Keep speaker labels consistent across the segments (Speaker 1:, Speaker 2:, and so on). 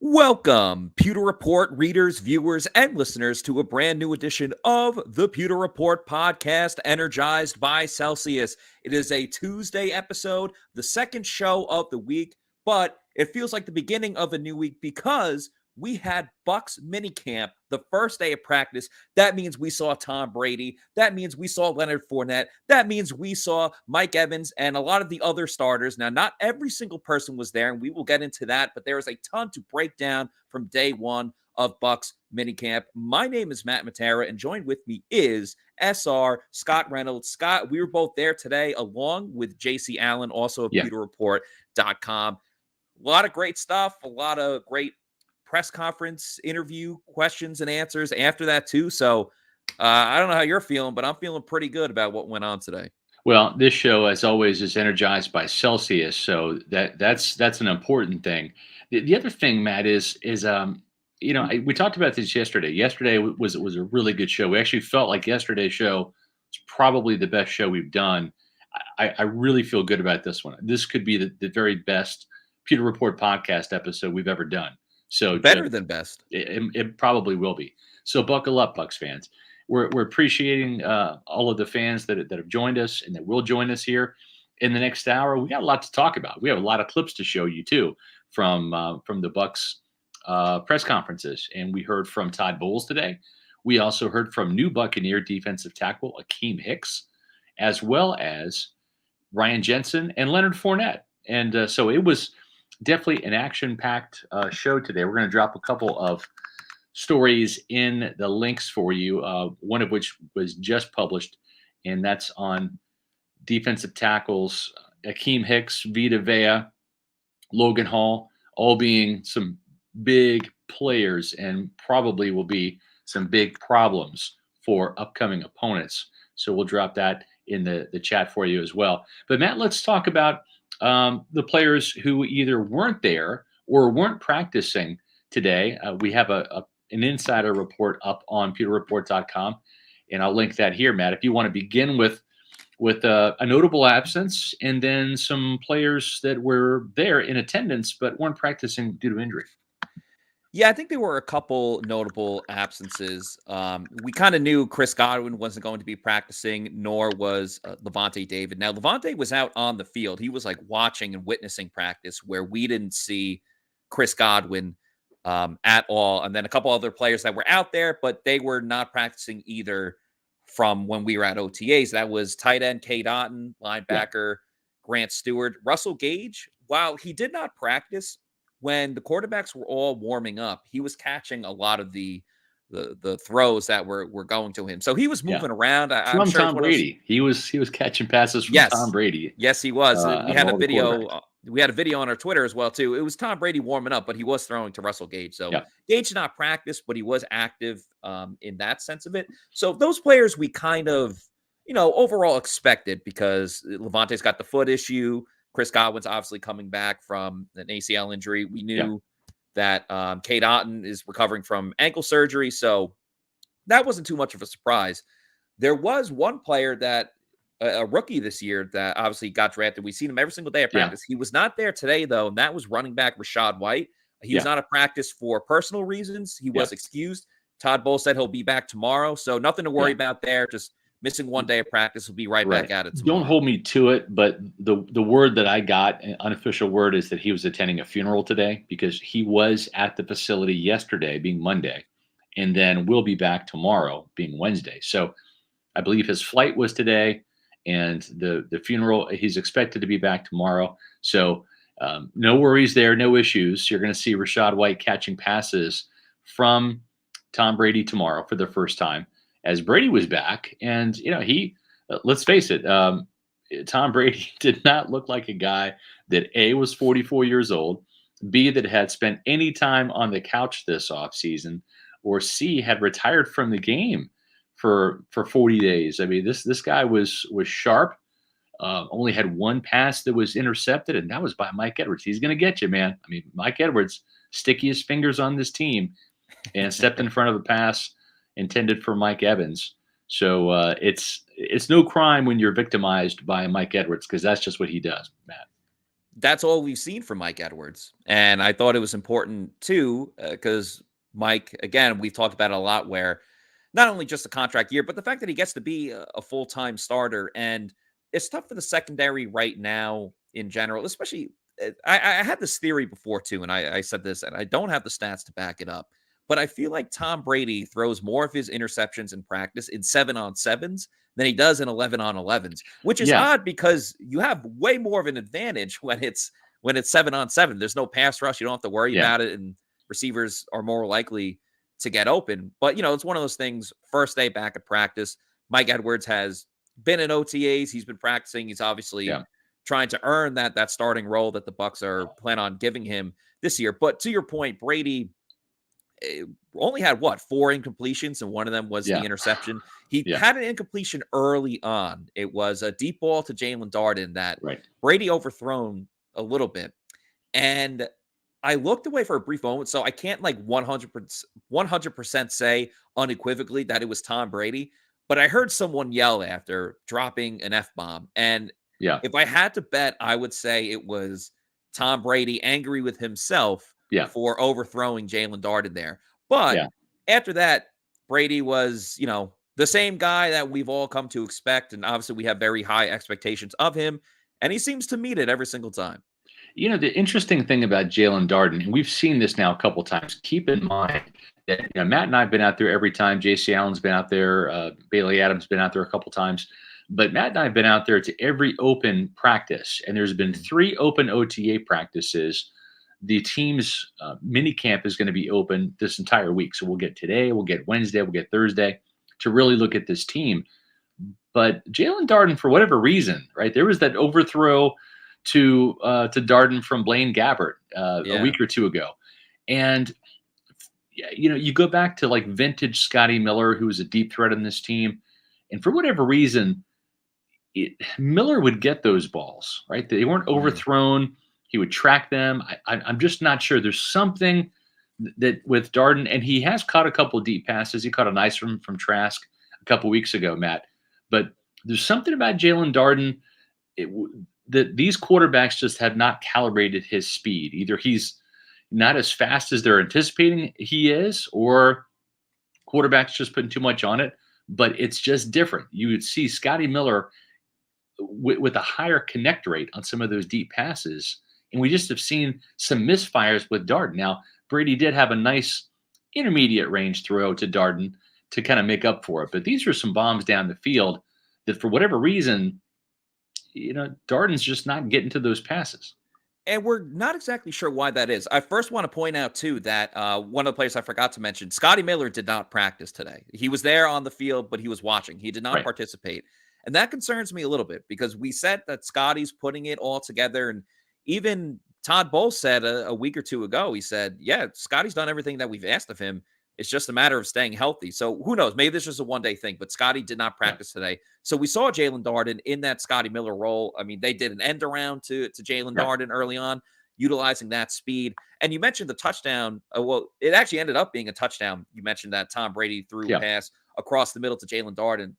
Speaker 1: Welcome, Pewter Report readers, viewers, and listeners to a brand new edition of the Pewter Report podcast, Energized by Celsius. It is a Tuesday episode, the second show of the week, but it feels like the beginning of a new week because we had Bucs minicamp the first day of practice. That means we saw Tom Brady. That means we saw Leonard Fournette. That means we saw Mike Evans and a lot of the other starters. Now, not every single person was there, and we will get into that, but there is a ton to break down from day one of Bucs minicamp. My name is Matt Matera, and joined with me is SR Scott Reynolds. Scott, we were both there today, along with JC Allen, also of pewterreport.com. A lot of great stuff, a lot of great press conference interview questions and answers after that too. So I don't know how you're feeling, but I'm feeling pretty good about what went on today.
Speaker 2: Well, this show, as always, is energized by Celsius, so that's an important thing. The other thing, Matt, is we talked about this yesterday. Yesterday was a really good show. We actually felt like yesterday's show was probably the best show we've done. I really feel good about this one. This could be the very best Pewter Report podcast episode we've ever done. So
Speaker 1: better than best.
Speaker 2: It probably will be. So buckle up, Bucs fans. We're appreciating all of the fans that have joined us and that will join us here in the next hour. We got a lot to talk about. We have a lot of clips to show you too from the Bucs press conferences, and we heard from Todd Bowles today. We also heard from new Buccaneer defensive tackle Akeem Hicks, as well as Ryan Jensen and Leonard Fournette. And so it was definitely an action-packed show today. We're going to drop a couple of stories in the links for you, one of which was just published, and that's on defensive tackles Akeem Hicks, Vita Vea, Logan Hall, all being some big players and probably will be some big problems for upcoming opponents. So we'll drop that in the chat for you as well. But Matt, let's talk about the players who either weren't there or weren't practicing today. We have an insider report up on pewterreport.com, and I'll link that here, Matt, if you want to begin with a notable absence and then some players that were there in attendance but weren't practicing due to injury.
Speaker 1: Yeah, I think there were a couple notable absences. We kind of knew Chris Godwin wasn't going to be practicing, nor was Levante David. Now, Levante was out on the field. He was like watching and witnessing practice, where we didn't see Chris Godwin at all. And then a couple other players that were out there, but they were not practicing either from when we were at OTAs. That was tight end K. Dotton, linebacker Grant Stewart. Russell Gage, while he did not practice, when the quarterbacks were all warming up, he was catching a lot of the throws that were going to him. So he was moving around.
Speaker 2: I'm sure Tom Brady. He was catching passes from Tom Brady.
Speaker 1: Yes, he was. We had a video. We had a video on our Twitter as well too. It was Tom Brady warming up, but he was throwing to Russell Gage. So Gage did not practice, but he was active in that sense of it. So those players we kind of, overall expected, because Levante's got the foot issue. Chris Godwin's obviously coming back from an ACL injury. We knew that K. Dotton is recovering from ankle surgery, so that wasn't too much of a surprise. There was one player that, a rookie this year, that obviously got drafted. We've seen him every single day of practice. He was not there today, though, and that was running back Rachaad White. He was not at practice for personal reasons. He was excused. Todd Bowles said he'll be back tomorrow, so nothing to worry about there. Just missing one day of practice, will be right back at it tomorrow.
Speaker 2: Don't hold me to it, but the word that I got, an unofficial word, is that he was attending a funeral today, because he was at the facility yesterday, being Monday, and then will be back tomorrow, being Wednesday. So I believe his flight was today, and the funeral, he's expected to be back tomorrow. So no worries there, no issues. You're going to see Rachaad White catching passes from Tom Brady tomorrow for the first time, as Brady was back. And, he, let's face it, Tom Brady did not look like a guy that, A, was 44 years old, B, that had spent any time on the couch this offseason, or C, had retired from the game for 40 days. I mean, this guy was sharp, only had one pass that was intercepted, and that was by Mike Edwards. He's going to get you, man. I mean, Mike Edwards, stickiest fingers on this team, and stepped in front of a pass intended for Mike Evans. So it's no crime when you're victimized by Mike Edwards, because that's just what he does, Matt.
Speaker 1: that's all we've seen from Mike Edwards. And I thought it was important too, because Mike, again, we've talked about it a lot where not only just a contract year, but the fact that he gets to be a full-time starter. And it's tough for the secondary right now in general, especially. I had this theory before too, and I said this, and I don't have the stats to back it up, but I feel like Tom Brady throws more of his interceptions in practice in 7-on-7s than he does in 11-on-11s, which is
Speaker 2: Yeah,
Speaker 1: odd because you have way more of an advantage when it's 7-on-7. There's no pass rush. You don't have to worry
Speaker 2: yeah,
Speaker 1: about it, and receivers are more likely to get open. But, it's one of those things, first day back at practice. Mike Edwards has been in OTAs. He's been practicing. He's obviously
Speaker 2: yeah,
Speaker 1: trying to earn that starting role that the Bucs are plan on giving him this year. But to your point, Brady only had 4 incompletions, and one of them was the
Speaker 2: yeah,
Speaker 1: interception. He
Speaker 2: yeah.
Speaker 1: had an incompletion early on. It was a deep ball to Jaelon Darden that
Speaker 2: Right.
Speaker 1: Brady overthrown a little bit. And I looked away for a brief moment, so I can't like 100% say unequivocally that it was Tom Brady, but I heard someone yell after dropping an F-bomb. And
Speaker 2: Yeah,
Speaker 1: if I had to bet, I would say it was Tom Brady angry with himself
Speaker 2: yeah,
Speaker 1: for overthrowing Jaelon Darden there. But
Speaker 2: yeah.
Speaker 1: after that, Brady was, the same guy that we've all come to expect. And obviously, we have very high expectations of him. And he seems to meet it every single time.
Speaker 2: The interesting thing about Jaelon Darden, and we've seen this now a couple times. Keep in mind that Matt and I have been out there every time. J.C. Allen's been out there. Bailey Adams been out there a couple times. But Matt and I have been out there to every open practice, and there's been 3 open OTA practices. The team's mini camp is going to be open this entire week. So we'll get today, we'll get Wednesday, we'll get Thursday to really look at this team. But Jaelon Darden, for whatever reason, right, there was that overthrow to Darden from Blaine Gabbert a
Speaker 1: Yeah.
Speaker 2: week or two ago. And, you go back to like vintage Scotty Miller, who was a deep threat in this team. And for whatever reason, Miller would get those balls, right? They weren't overthrown. He would track them. I'm just not sure. There's something that with Darden, and he has caught a couple of deep passes. He caught a nice one from Trask a couple weeks ago, Matt. But there's something about Jaelon Darden that these quarterbacks just have not calibrated his speed. Either he's not as fast as they're anticipating he is, or quarterbacks just putting too much on it. But it's just different. You would see Scotty Miller with a higher connect rate on some of those deep passes. And we just have seen some misfires with Darden. Now, Brady did have a nice intermediate range throw to Darden to kind of make up for it. But these are some bombs down the field that for whatever reason, Darden's just not getting to those passes.
Speaker 1: And we're not exactly sure why that is. I first want to point out, too, that one of the players I forgot to mention, Scotty Miller did not practice today. He was there on the field, but he was watching. He did not
Speaker 2: Right.
Speaker 1: participate. And that concerns me a little bit because we said that Scotty's putting it all together. And even Todd Bowles said a week or two ago, he said, yeah, Scotty's done everything that we've asked of him. It's just a matter of staying healthy. So who knows? Maybe this is a one-day thing, but Scotty did not
Speaker 2: Yeah.
Speaker 1: practice today. So we saw Jaelon Darden in that Scotty Miller role. I mean, they did an end around to Jaelon
Speaker 2: Yeah.
Speaker 1: Darden early on, utilizing that speed. And you mentioned the touchdown. Well, it actually ended up being a touchdown. You mentioned that Tom Brady threw a pass across the middle to Jaelon Darden.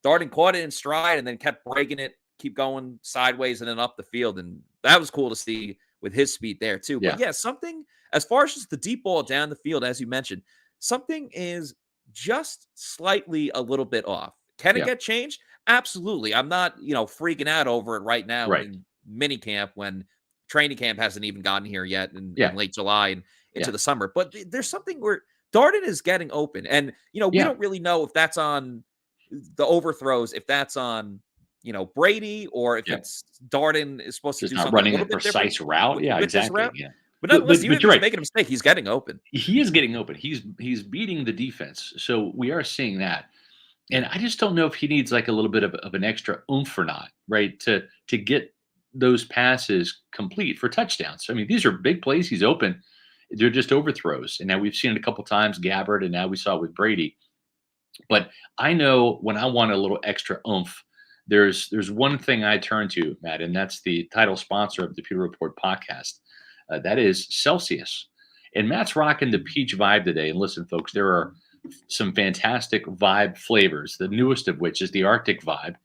Speaker 1: Darden caught it in stride and then kept breaking it, keep going sideways and then up the field. And that was cool to see with his speed there too.
Speaker 2: Yeah.
Speaker 1: But yeah, something as far as just the deep ball down the field, as you mentioned, something is just slightly a little bit off. Can it get changed? Absolutely. I'm not, freaking out over it right now
Speaker 2: Right.
Speaker 1: in minicamp when training camp hasn't even gotten here yet in late July and into the summer. But there's something where Darden is getting open. And, we don't really know if that's on the overthrows, if that's on, Brady, or if it's Darden is supposed to
Speaker 2: Just
Speaker 1: do
Speaker 2: not
Speaker 1: something
Speaker 2: running
Speaker 1: a
Speaker 2: a
Speaker 1: little bit
Speaker 2: precise
Speaker 1: different
Speaker 2: route. Yeah,
Speaker 1: with this
Speaker 2: exactly.
Speaker 1: route.
Speaker 2: Yeah.
Speaker 1: But nonetheless, even if
Speaker 2: you're
Speaker 1: he's
Speaker 2: right.
Speaker 1: making a mistake, he's getting open.
Speaker 2: He is getting open. He's beating the defense. So we are seeing that. And I just don't know if he needs like a little bit of an extra oomph or not, right? To get those passes complete for touchdowns. I mean, these are big plays. He's open. They're just overthrows. And now we've seen it a couple times, Gabbert, and now we saw it with Brady. But I know when I want a little extra oomph, there's one thing I turn to, Matt, and that's the title sponsor of the Pewter Report podcast. That is Celsius. And Matt's rocking the peach vibe today. And listen, folks, there are some fantastic vibe flavors, the newest of which is the Arctic vibe.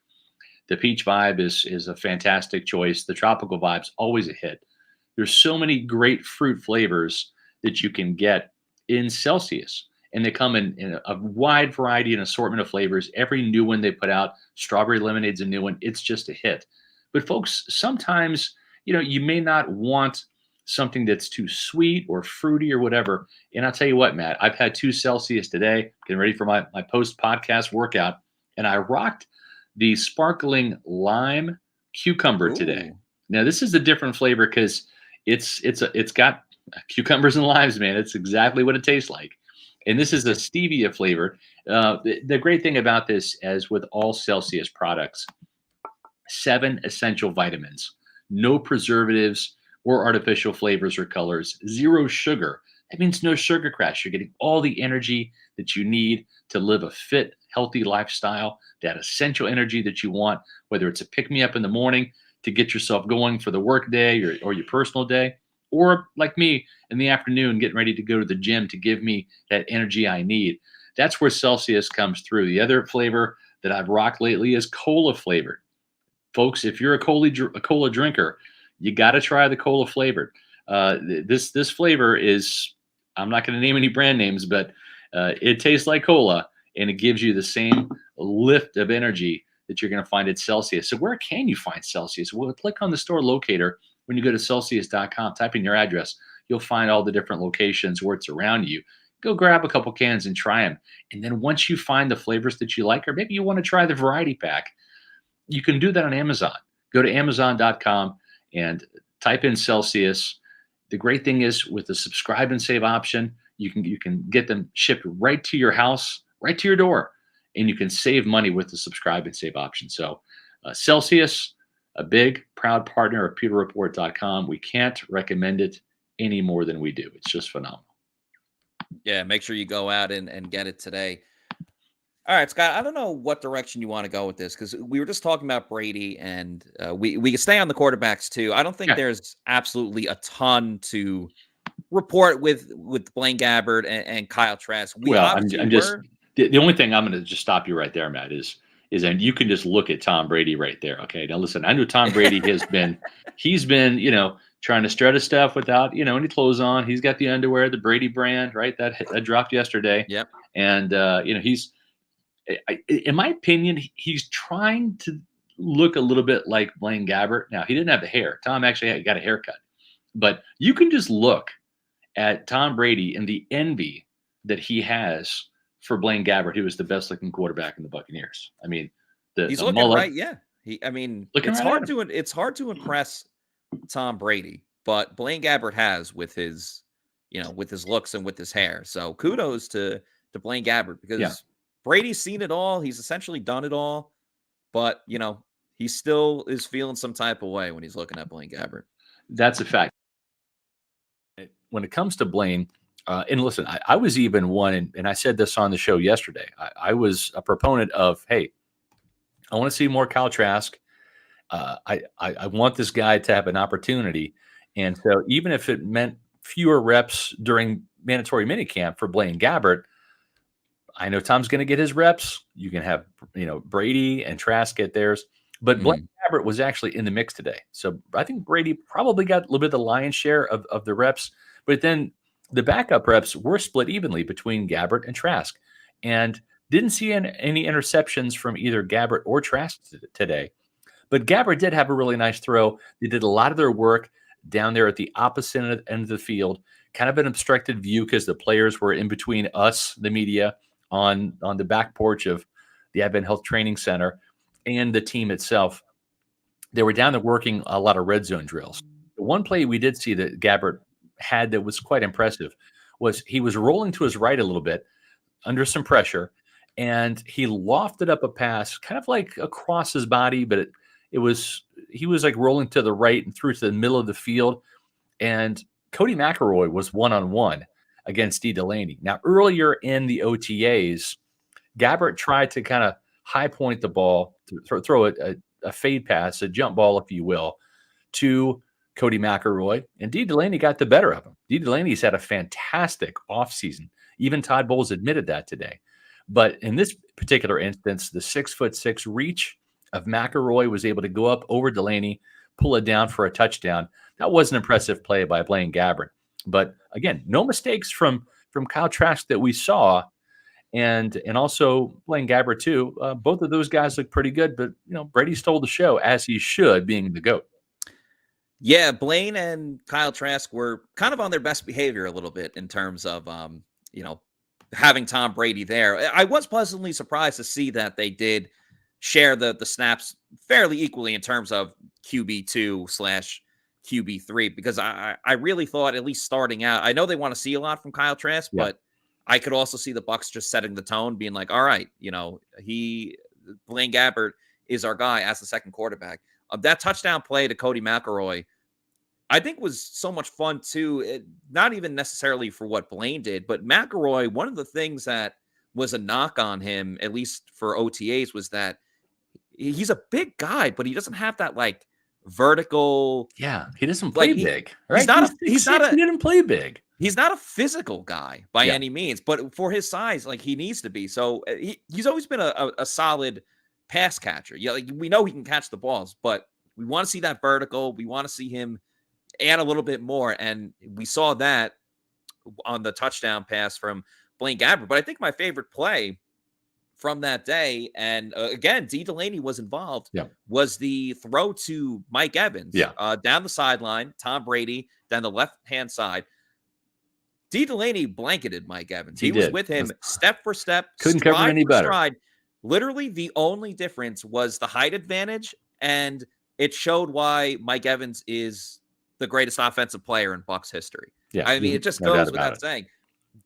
Speaker 2: The peach vibe is a fantastic choice. The tropical vibe's always a hit. There's so many great fruit flavors that you can get in Celsius. And they come in a wide variety and assortment of flavors. Every new one they put out, strawberry lemonade's a new one. It's just a hit. But folks, sometimes, you may not want something that's too sweet or fruity or whatever. And I'll tell you what, Matt, I've had 2 Celsius today, getting ready for my post-podcast workout, and I rocked the sparkling lime cucumber today.
Speaker 1: Ooh.
Speaker 2: Now, this is a different flavor because it's got cucumbers and limes, man. It's exactly what it tastes like. And this is a stevia flavor. The great thing about this, as with all Celsius products, 7 essential vitamins, no preservatives or artificial flavors or colors, 0 sugar. That means no sugar crash. You're getting all the energy that you need to live a fit, healthy lifestyle, that essential energy that you want, whether it's a pick-me-up in the morning to get yourself going for the work day or your personal day, or like me in the afternoon, getting ready to go to the gym to give me that energy I need. That's where Celsius comes through. The other flavor that I've rocked lately is cola flavored. Folks, if you're a cola drinker, you got to try the cola flavored. This flavor is, I'm not going to name any brand names, but it tastes like cola, and it gives you the same lift of energy that you're going to find at Celsius. So where can you find Celsius? Well, click on the store locator. When you go to Celsius.com, type in your address, you'll find all the different locations where it's around you. Go grab a couple cans and try them. And then once you find the flavors that you like, or maybe you want to try the variety pack, you can do that on Amazon. Go to Amazon.com and type in Celsius. The great thing is, with the subscribe and save option, you can get them shipped right to your house, right to your door, and you can save money with the subscribe and save option. So Celsius, a big, proud partner of PewterReport.com. We can't recommend it any more than we do. It's just phenomenal.
Speaker 1: Yeah, make sure you go out and get it today. All right, Scott, I don't know what direction you want to go with this, because we were just talking about Brady, and we can stay on the quarterbacks too. I don't think there's absolutely a ton to report with Blaine Gabbert and Kyle Trask.
Speaker 2: The only thing I'm going to just stop you right there, Matt, is and you can just look at Tom Brady right there. Okay, now listen, I know Tom Brady he's been trying to strut his stuff without any clothes on. He's got the underwear, the Brady brand, right? That dropped yesterday.
Speaker 1: Yep.
Speaker 2: And he's, in my opinion, he's trying to look a little bit like Blaine Gabbert. Now, he didn't have the hair. Tom actually got a haircut. But you can just look at Tom Brady and the envy that he has for Blaine Gabbert, who was the best looking quarterback in the Buccaneers. I mean,
Speaker 1: he's
Speaker 2: the
Speaker 1: looking
Speaker 2: mullet,
Speaker 1: right. Yeah. It's hard to impress Tom Brady, but Blaine Gabbert has with his looks and with his hair. So kudos to Blaine Gabbert, because Brady's seen it all. He's essentially done it all, but he still is feeling some type of way when he's looking at Blaine Gabbert.
Speaker 2: That's a fact. When it comes to Blaine, and listen, I was even one, and I said this on the show yesterday. I was a proponent of, hey, I want to see more Kyle Trask. I want this guy to have an opportunity. And so even if it meant fewer reps during mandatory minicamp for Blaine Gabbert, I know Tom's going to get his reps. You can have, Brady and Trask get theirs. But Blaine Gabbert was actually in the mix today. So I think Brady probably got a little bit of the lion's share of the reps. But then the backup reps were split evenly between Gabbert and Trask. And didn't see any interceptions from either Gabbert or Trask today. But Gabbert did have a really nice throw. They did a lot of their work down there at the opposite end of the field, kind of an obstructed view because the players were in between us, the media, on the back porch of the Advent Health Training Center, and the team itself. They were down there working a lot of red zone drills. The one play we did see that Gabbert had that was quite impressive was he was rolling to his right a little bit under some pressure, and he lofted up a pass kind of like across his body, but he was like rolling to the right and through to the middle of the field. And Cody McElroy was one-on-one against Delaney. Now, earlier in the OTAs, Gabbert tried to kind of high point the ball, throw a fade pass, a jump ball, if you will, to Cody McElroy. And Delaney got the better of him. Delaney's had a fantastic offseason. Even Todd Bowles admitted that today. But in this particular instance, the 6'6" reach of McElroy was able to go up over Delaney, pull it down for a touchdown. that was an impressive play by Blaine Gabbert. But again, no mistakes from Kyle Trask that we saw, and also Blaine Gabbert too. Both of those guys look pretty good, but Brady stole the show as he should, being the GOAT.
Speaker 1: Yeah, Blaine and Kyle Trask were kind of on their best behavior a little bit in terms of having Tom Brady there. I was pleasantly surprised to see that they did share the snaps fairly equally in terms of QB2/QB3, because I really thought, at least starting out, I know they want to see a lot from Kyle Trask, but I could also see the Bucs just setting the tone, being like, all right, Blaine Gabbert is our guy as the second quarterback. That touchdown play to Cody McElroy, I think, was so much fun too. Not even necessarily for what Blaine did, but McElroy, one of the things that was a knock on him, at least for OTAs, was that he's a big guy, but he doesn't have that like vertical.
Speaker 2: Yeah, he doesn't play big. Right?
Speaker 1: He
Speaker 2: didn't play big.
Speaker 1: He's not a physical guy by any means, but for his size, like, he needs to be. So he's always been a solid pass catcher. Yeah, like, we know he can catch the balls, but we want to see that vertical. We want to see him add a little bit more, and we saw that on the touchdown pass from Blaine Gabbert. But I think my favorite play from that day, and again, Delaney was involved, was the throw to Mike Evans down the sideline, Tom Brady, down the left-hand side. Delaney blanketed Mike Evans. He was with him step for step.
Speaker 2: Couldn't cover any better.
Speaker 1: Stride. Literally, the only difference was the height advantage, and it showed why Mike Evans is the greatest offensive player in Bucs history. Yeah, I mean, it just goes without saying.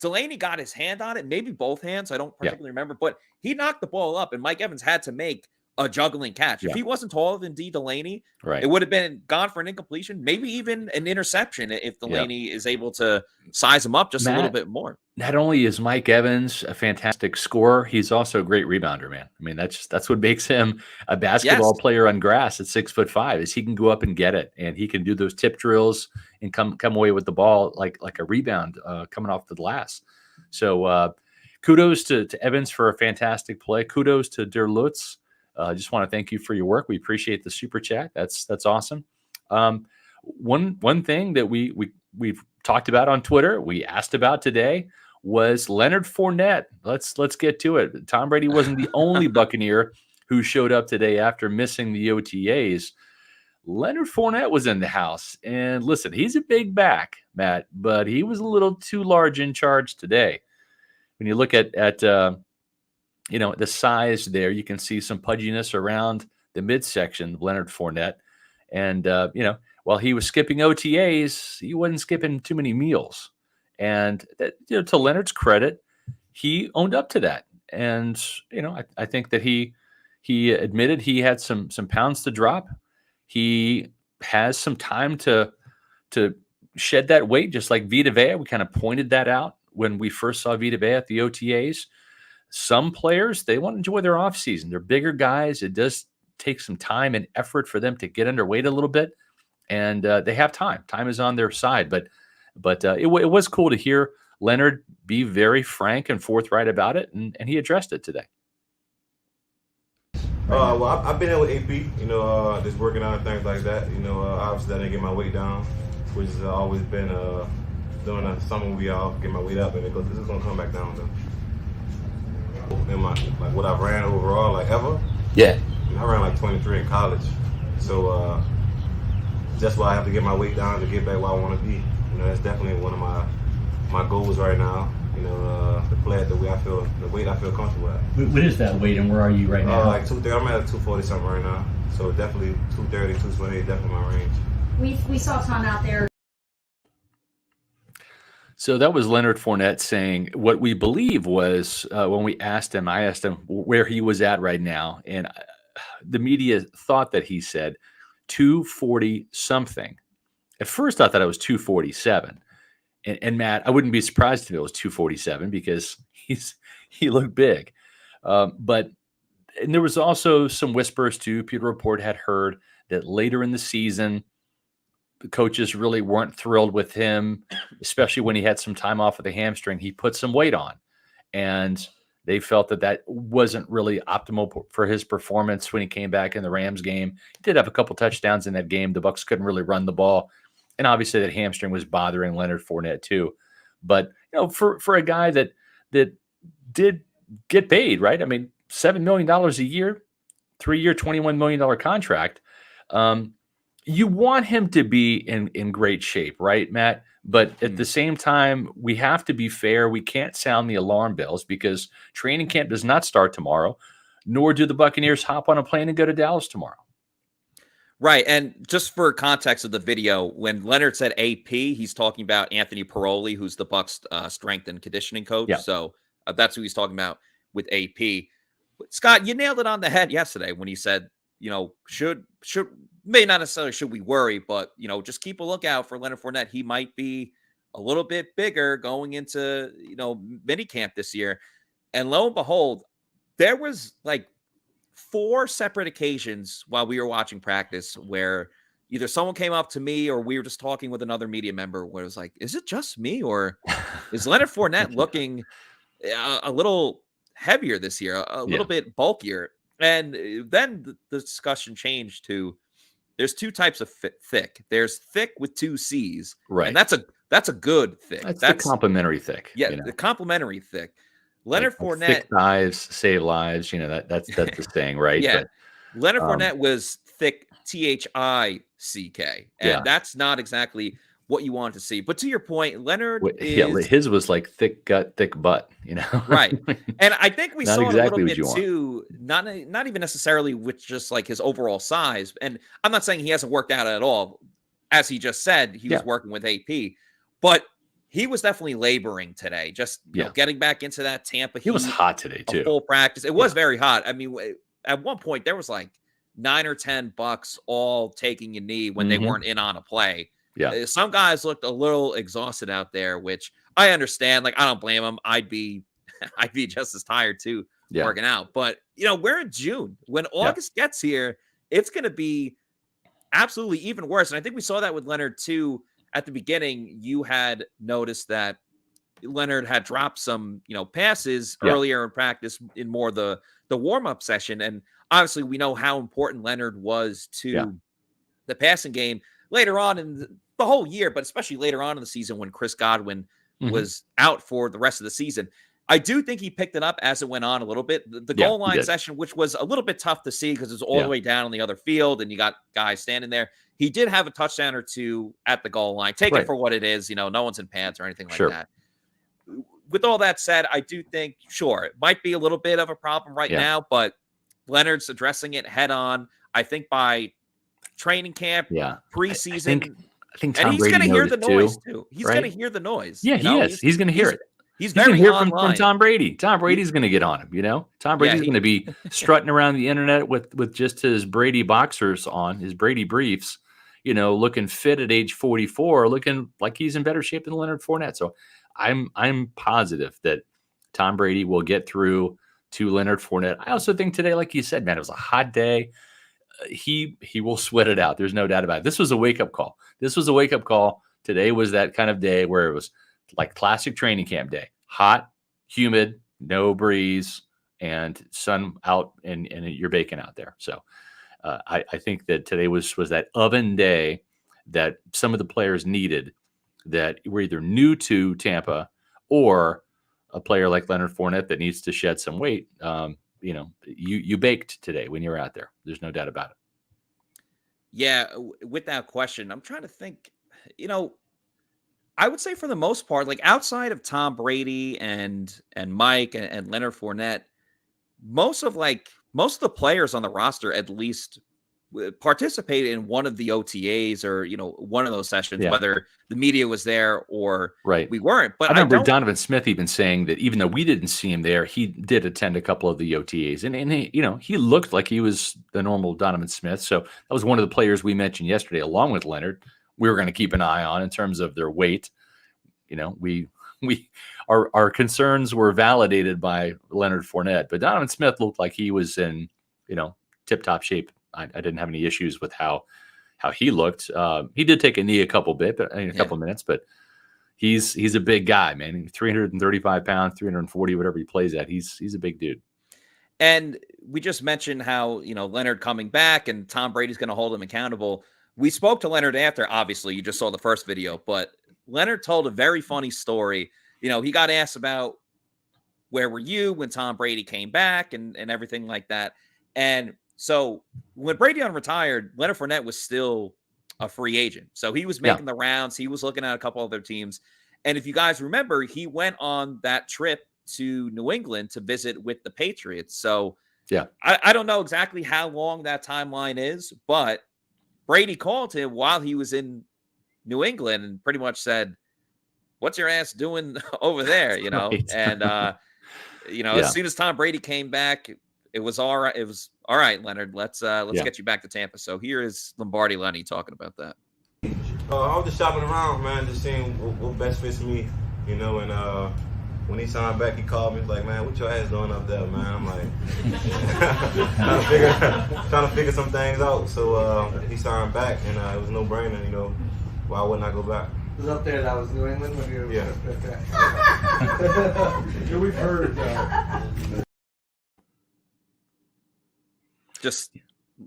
Speaker 1: Delaney got his hand on it, maybe both hands. I don't particularly remember, but he knocked the ball up, and Mike Evans had to make a juggling catch. If he wasn't taller than Delaney, it would have been gone for an incompletion, maybe even an interception if Delaney is able to size him up just a little bit more.
Speaker 2: Not only is Mike Evans a fantastic scorer, he's also a great rebounder, man. I mean, that's what makes him a basketball player on grass at 6'5", is he can go up and get it, and he can do those tip drills and come away with the ball like a rebound coming off the glass. So kudos to Evans for a fantastic play. Kudos to Der Lutz. Just want to thank you for your work. We appreciate the super chat. That's awesome. One thing that we've talked about on Twitter, we asked about today, was Leonard Fournette. Let's get to it. Tom Brady wasn't the only Buccaneer who showed up today after missing the OTAs. Leonard Fournette was in the house, and listen, he's a big back, Matt, but he was a little too large in charge today. When you look at the size there, you can see some pudginess around the midsection of Leonard Fournette. And, while he was skipping OTAs, he wasn't skipping too many meals. And, to Leonard's credit, he owned up to that. And, I think that he admitted he had some pounds to drop. He has some time to shed that weight, just like Vita Vea. We kind of pointed that out when we first saw Vita Vea at the OTAs. Some players, they want to enjoy their offseason. They're bigger guys. It does take some time and effort for them to get underweight a little bit, and they have time. Time is on their side, but it was cool to hear Leonard be very frank and forthright about it, and he addressed it today.
Speaker 3: Well, I've been here with AP, just working out and things like that. Obviously I didn't get my weight down, which has always been during the summer we all get my weight up, and this is gonna come back down though. In what I've ran overall, ever. Yeah. I ran 23 in college. So that's why I have to get my weight down to get back where I want to be. That's definitely one of my goals right now. To play at the weight I feel comfortable at.
Speaker 4: What is that weight, and where are you right now?
Speaker 3: 230. I'm at 240 something right now. So definitely 230, 228, definitely my range.
Speaker 5: We saw Tom out there.
Speaker 2: So that was Leonard Fournette saying what we believe was when I asked him where he was at right now. And the media thought that he said 240 something. At first, I thought it was 247. And Matt, I wouldn't be surprised if it was 247 because he looked big. But there was also some whispers too. Pewter Report had heard that later in the season, the coaches really weren't thrilled with him, especially when he had some time off with the hamstring. He put some weight on, and they felt that wasn't really optimal for his performance when he came back in the Rams game. He did have a couple touchdowns in that game. The Bucs couldn't really run the ball. And obviously that hamstring was bothering Leonard Fournette too. But for a guy that did get paid, right? I mean, $7 million a year, 3-year, $21 million contract. You want him to be in great shape, right, Matt? But at the same time, we have to be fair. We can't sound the alarm bells because training camp does not start tomorrow, nor do the Buccaneers hop on a plane and go to Dallas tomorrow.
Speaker 1: Right. And just for context of the video, when Leonard said AP, he's talking about Anthony Paroli, who's the Bucs strength and conditioning coach.
Speaker 2: Yeah.
Speaker 1: So that's who he's talking about with AP. But Scott, you nailed it on the head yesterday when he said, should may not necessarily should we worry, but just keep a lookout for Leonard Fournette. He might be a little bit bigger going into minicamp this year. And lo and behold, there was like 4 separate occasions while we were watching practice where either someone came up to me or we were just talking with another media member where it was like, is it just me or is Leonard Fournette looking a little heavier this year, a little bit bulkier? And then the discussion changed to there's 2 types of thick. There's thick with 2 C's,
Speaker 2: right?
Speaker 1: And that's a good thick.
Speaker 2: That's the complimentary thick.
Speaker 1: Yeah, the complimentary thick. Leonard Fournette,
Speaker 2: thick thighs save lives. That's the saying, right?
Speaker 1: Yeah,
Speaker 2: but,
Speaker 1: Leonard Fournette was thick, THICK, and that's not exactly what you want to see. But to your point, Leonard
Speaker 2: his was like thick gut, thick butt.
Speaker 1: Right. And I think we saw
Speaker 2: exactly
Speaker 1: it a little bit too. Not even necessarily with just like his overall size. And I'm not saying he hasn't worked out at all. As he just said, he was working with AP, but he was definitely laboring today, just getting back into that Tampa heat.
Speaker 2: He was hot today, too.
Speaker 1: Full practice. It was very hot. I mean, at one point, there was like 9 or 10 Bucs all taking a knee when they weren't in on a play.
Speaker 2: Yeah.
Speaker 1: Some guys looked a little exhausted out there, which I understand. Like, I don't blame them. I'd be just as tired, too, working out. But, we're in June. When August gets here, it's going to be absolutely even worse. And I think we saw that with Leonard, too. At the beginning, you had noticed that Leonard had dropped some, passes earlier in practice in more the warm-up session. And obviously we know how important Leonard was to the passing game later on in the whole year, but especially later on in the season when Chris Godwin was out for the rest of the season. I do think he picked it up as it went on a little bit. The goal line session, which was a little bit tough to see because it's all the way down on the other field and you got guys standing there. He did have a touchdown or 2 at the goal line. Take it for what it is. No one's in pants or anything like that. With all that said, I do think, it might be a little bit of a problem right now, but Leonard's addressing it head on. I think by training camp, preseason,
Speaker 2: I think
Speaker 1: Tom Brady he's going to hear the noise too. He's going to hear the noise.
Speaker 2: Yeah, he is. He's going to hear it.
Speaker 1: He's very
Speaker 2: hear from Tom Brady. Tom Brady's going to get on him. Tom Brady's going to be strutting around the internet with just his Brady boxers on, his Brady briefs. Looking fit at age 44, looking like he's in better shape than Leonard Fournette. So I'm positive that Tom Brady will get through to Leonard Fournette. I also think today, like you said, man, it was a hot day. He will sweat it out. There's no doubt about it. This was a wake-up call. Today was that kind of day where it was like classic training camp day. Hot, humid, no breeze, and sun out, and you're baking out there. So I think that today was that oven day that some of the players needed that were either new to Tampa or a player like Leonard Fournette that needs to shed some weight. You baked today when you were out there. There's no doubt about it.
Speaker 1: Yeah, without question. I'm trying to think, I would say for the most part, like outside of Tom Brady and Mike and Leonard Fournette, most of the players on the roster at least participated in one of the OTAs or, one of those sessions, whether the media was there or we weren't. But
Speaker 2: I remember Donovan Smith even saying that even though we didn't see him there, he did attend a couple of the OTAs and he, he looked like he was the normal Donovan Smith. So that was one of the players we mentioned yesterday, along with Leonard, we were going to keep an eye on in terms of their weight. Our concerns were validated by Leonard Fournette, but Donovan Smith looked like he was in, tip-top shape. I didn't have any issues with how he looked. He did take a knee a couple minutes, but he's a big guy, man. 335 pounds, 340, whatever he plays at. He's a big dude.
Speaker 1: And we just mentioned how, Leonard coming back and Tom Brady's going to hold him accountable. we spoke to Leonard after. Obviously, you just saw the first video, but Leonard told a very funny story. You know, he got asked about where were you when Tom Brady came back and everything like that. And so when Brady retired, Leonard Fournette was still a free agent. So he was making the rounds. He was looking at a couple other teams. And if you guys remember, he went on that trip to New England to visit with the Patriots. So I don't know exactly how long that timeline is, but Brady called him while he was in New England and pretty much said, "What's your ass doing over there?" You know,
Speaker 2: Right.
Speaker 1: and as soon as Tom Brady came back, it was all right. It was all right, Leonard. Let's get you back to Tampa. So here is Lombardi Lenny talking about that.
Speaker 3: I was just shopping around, man, just seeing what best fits me, you know. And when he signed back, he called me. He's like, "Man, what your ass doing up there, man?" I'm like, trying to figure some things out. So he signed back, and it was no brainer, you know. Why wouldn't I go back?
Speaker 5: It was up there. That was New England when you were.
Speaker 3: Yeah.
Speaker 5: Yeah, we've heard.
Speaker 1: Just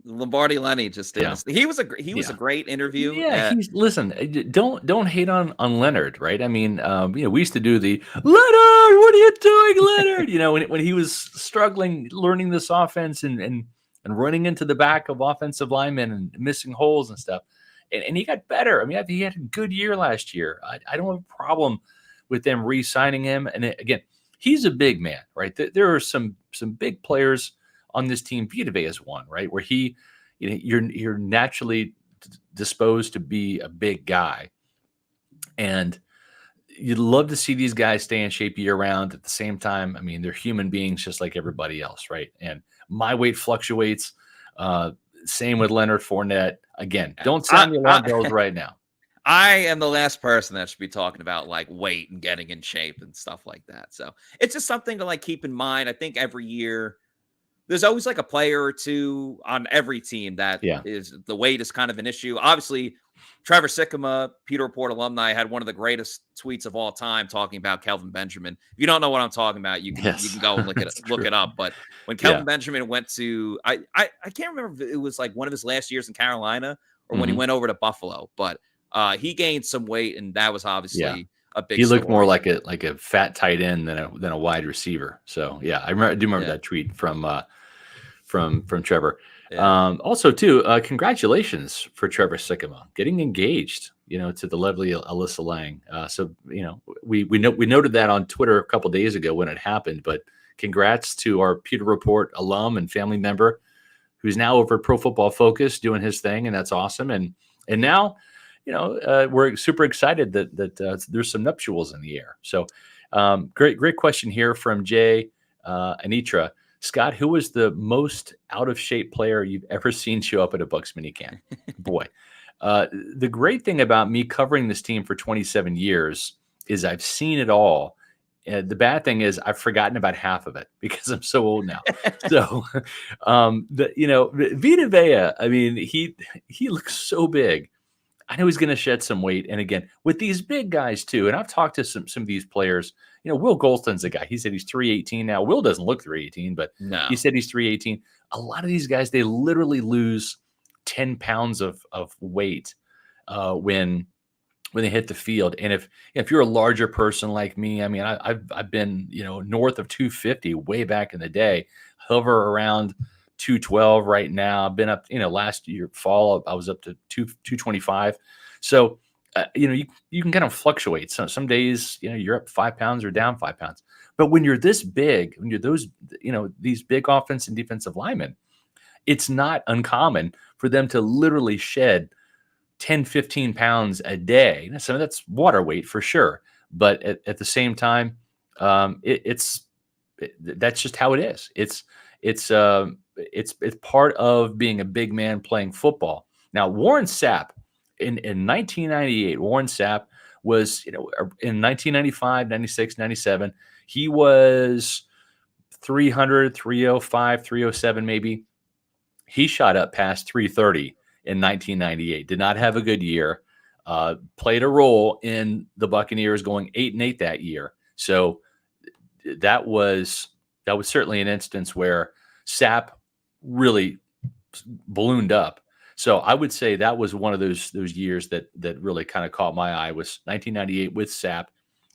Speaker 1: Lombardi Lenny just did. He was a great interview.
Speaker 2: Yeah, listen, don't hate on Leonard, right? I mean, we used to do the Leonard, what are you doing, Leonard? You know, when he was struggling learning this offense and running into the back of offensive linemen and missing holes and stuff. And he got better. I mean, he had a good year last year. I don't have a problem with them re-signing him. And again, he's a big man, right? There are some big players on this team. Vita Vea is one, right? Where you're naturally disposed to be a big guy. And you'd love to see these guys stay in shape year round. At the same time, I mean, they're human beings just like everybody else, right? And my weight fluctuates. Same with Leonard Fournette. Again, don't sound the alarm bells right now.
Speaker 1: I am the last person that should be talking about like weight and getting in shape and stuff like that. So it's just something to like keep in mind. I think every year there's always like a player or two on every team that is the weight is kind of an issue. Obviously, Trevor Sikkema, Pewter Report alumni, had one of the greatest tweets of all time talking about Kelvin Benjamin. If you don't know what I'm talking about, you can go and look it up. But when Kelvin Benjamin went to, I can't remember if it was like one of his last years in Carolina or when he went over to Buffalo, but he gained some weight, and that was obviously a big.
Speaker 2: He looked more like a fat tight end than a wide receiver. So I do remember that tweet from Trevor. Also, too, congratulations for Trevor Sikkema getting engaged, to the lovely Alyssa Lang. So, we noted that on Twitter a couple days ago when it happened, but congrats to our Pewter Report alum and family member who's now over at Pro Football Focus doing his thing. And that's awesome. And now, we're super excited that there's some nuptials in the air. So great question here from Jay Anitra. Scott, who was the most out of shape player you've ever seen show up at a Bucs minicamp? Boy, the great thing about me covering this team for 27 years is I've seen it all. The bad thing is I've forgotten about half of it because I'm so old now. So, Vita Vea, I mean, he looks so big. I know he's going to shed some weight. And again, with these big guys too, and I've talked to some of these players, Will Golston's a guy. He said he's 318 now. Will doesn't look 318, but he said he's 318. A lot of these guys, they literally lose 10 pounds of weight when they hit the field. And if you're a larger person like me, I mean, I've been, north of 250 way back in the day, hover around 212 right now. I've been up, last year fall, I was up to 225. So, you can kind of fluctuate. So some days, you're up 5 pounds or down 5 pounds. But when you're this big, when you're those, these big offense and defensive linemen, it's not uncommon for them to literally shed 10, 15 pounds a day. So that's water weight for sure. But at the same time, that's just how it is. It's part of being a big man playing football. Now, Warren Sapp in 1998, Warren Sapp was, in 1995, 96, 97, he was 300, 305, 307 maybe. He shot up past 330 in 1998. Did not have a good year. Played a role in the Buccaneers going 8-8 that year. So that was certainly an instance where Sapp really ballooned up. So I would say that was one of those years that really kind of caught my eye, was 1998 with Sapp.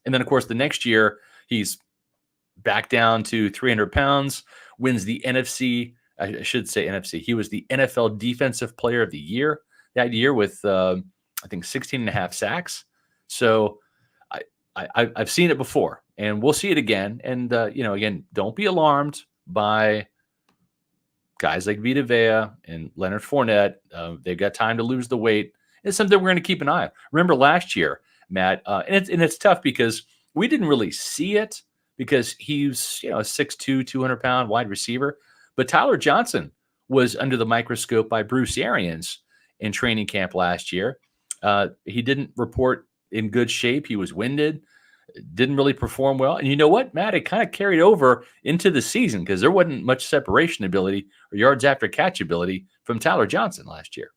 Speaker 2: And then, of course, the next year, he's back down to 300 pounds, wins the NFC. I should say NFC. He was the NFL Defensive Player of the Year that year with, I think, 16 and a half sacks. So I've seen it before, and we'll see it again. And, again, don't be alarmed by guys like Vita Vea and Leonard Fournette. They've got time to lose the weight. It's something we're going to keep an eye on. Remember last year, Matt, and it's tough because we didn't really see it because he's, a 6'2", 200-pound wide receiver. But Tyler Johnson was under the microscope by Bruce Arians in training camp last year. He didn't report in good shape. He was winded, didn't really perform well. And you know what, Matt? It kind of carried over into the season because there wasn't much separation ability or yards after catch ability from Tyler Johnson last year.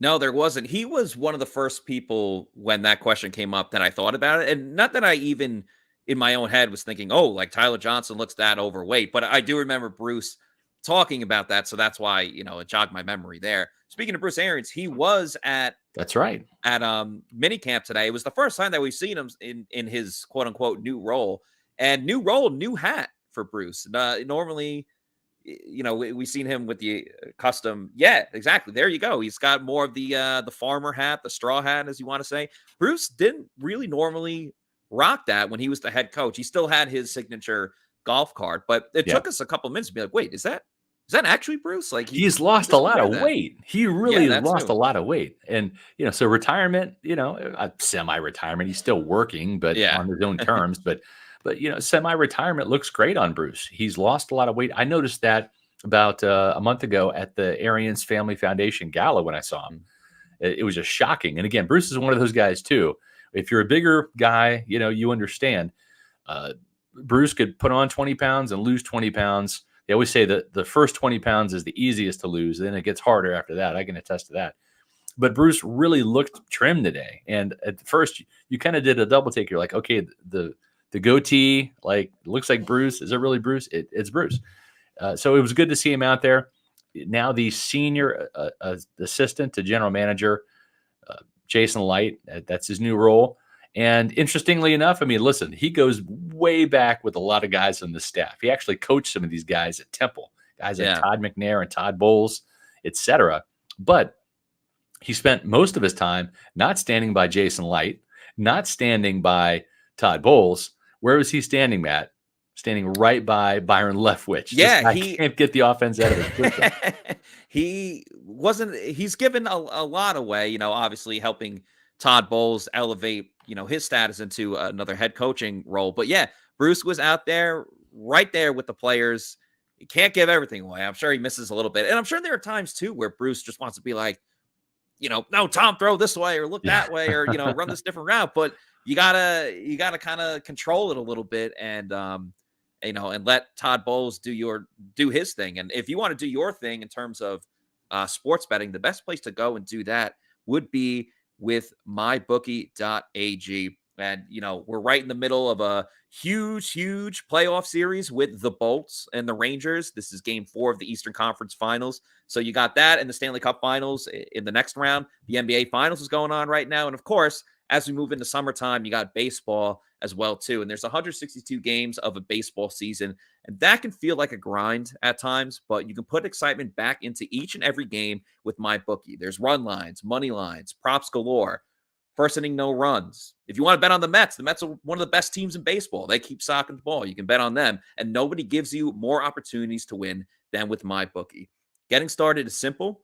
Speaker 1: No, there wasn't. He was one of the first people when that question came up that I thought about it. And not that I even in my own head was thinking, oh, like Tyler Johnson looks that overweight. But I do remember Bruce talking about that. So that's why, it jogged my memory there. Speaking of Bruce Arians, he was at minicamp today. It was the first time that we've seen him in his quote unquote new role, new hat for Bruce. Normally, we've seen him with the custom. Yeah, exactly. There you go. He's got more of the farmer hat, the straw hat, as you want to say. Bruce didn't really normally rock that when he was the head coach. He still had his signature golf cart, but it took us a couple minutes to be like, wait, is that actually Bruce? Like
Speaker 2: he's lost a lot of weight. He really lost a lot of weight. And, so retirement, semi-retirement, he's still working, but on his own terms, but semi-retirement looks great on Bruce. He's lost a lot of weight. I noticed that about a month ago at the Arians Family Foundation Gala when I saw him. It was just shocking. And again, Bruce is one of those guys too. If you're a bigger guy, you understand. Bruce could put on 20 pounds and lose 20 pounds. They always say that the first 20 pounds is the easiest to lose. Then it gets harder after that. I can attest to that. But Bruce really looked trim today. And at first, you kind of did a double take. You're like, okay, the goatee, like, looks like Bruce. Is it really Bruce? It's Bruce. So it was good to see him out there. Now the senior assistant to general manager, Jason Light, that's his new role. And interestingly enough, listen, he goes way back with a lot of guys on the staff. He actually coached some of these guys at Temple, guys like Todd McNair and Todd Bowles, etc. But he spent most of his time not standing by Jason Light, not standing by Todd Bowles. Where was he standing, Matt? Standing right by Byron Leftwich.
Speaker 1: Yeah,
Speaker 2: he can't get the offense out of his
Speaker 1: he's given a lot away, obviously helping Todd Bowles elevate, his status into another head coaching role. But yeah, Bruce was out there, right there with the players. He can't give everything away. I'm sure he misses a little bit. And I'm sure there are times too where Bruce just wants to be like, no, Tom, throw this way or look that way or, run this different route. But you gotta kind of control it a little bit and let Todd Bowles do his thing. And if you want to do your thing in terms of sports betting, the best place to go and do that would be with mybookie.ag. And, we're right in the middle of a huge playoff series with the Bolts and the Rangers. This is game 4 of the Eastern Conference Finals. So you got that and the Stanley Cup Finals in the next round. The NBA Finals is going on right now. And of course, as we move into summertime, you got baseball as well, too. And there's 162 games of a baseball season. And that can feel like a grind at times, but you can put excitement back into each and every game with MyBookie. There's run lines, money lines, props galore, first inning, no runs. If you want to bet on the Mets are one of the best teams in baseball. They keep socking the ball. You can bet on them. And nobody gives you more opportunities to win than with MyBookie. Getting started is simple.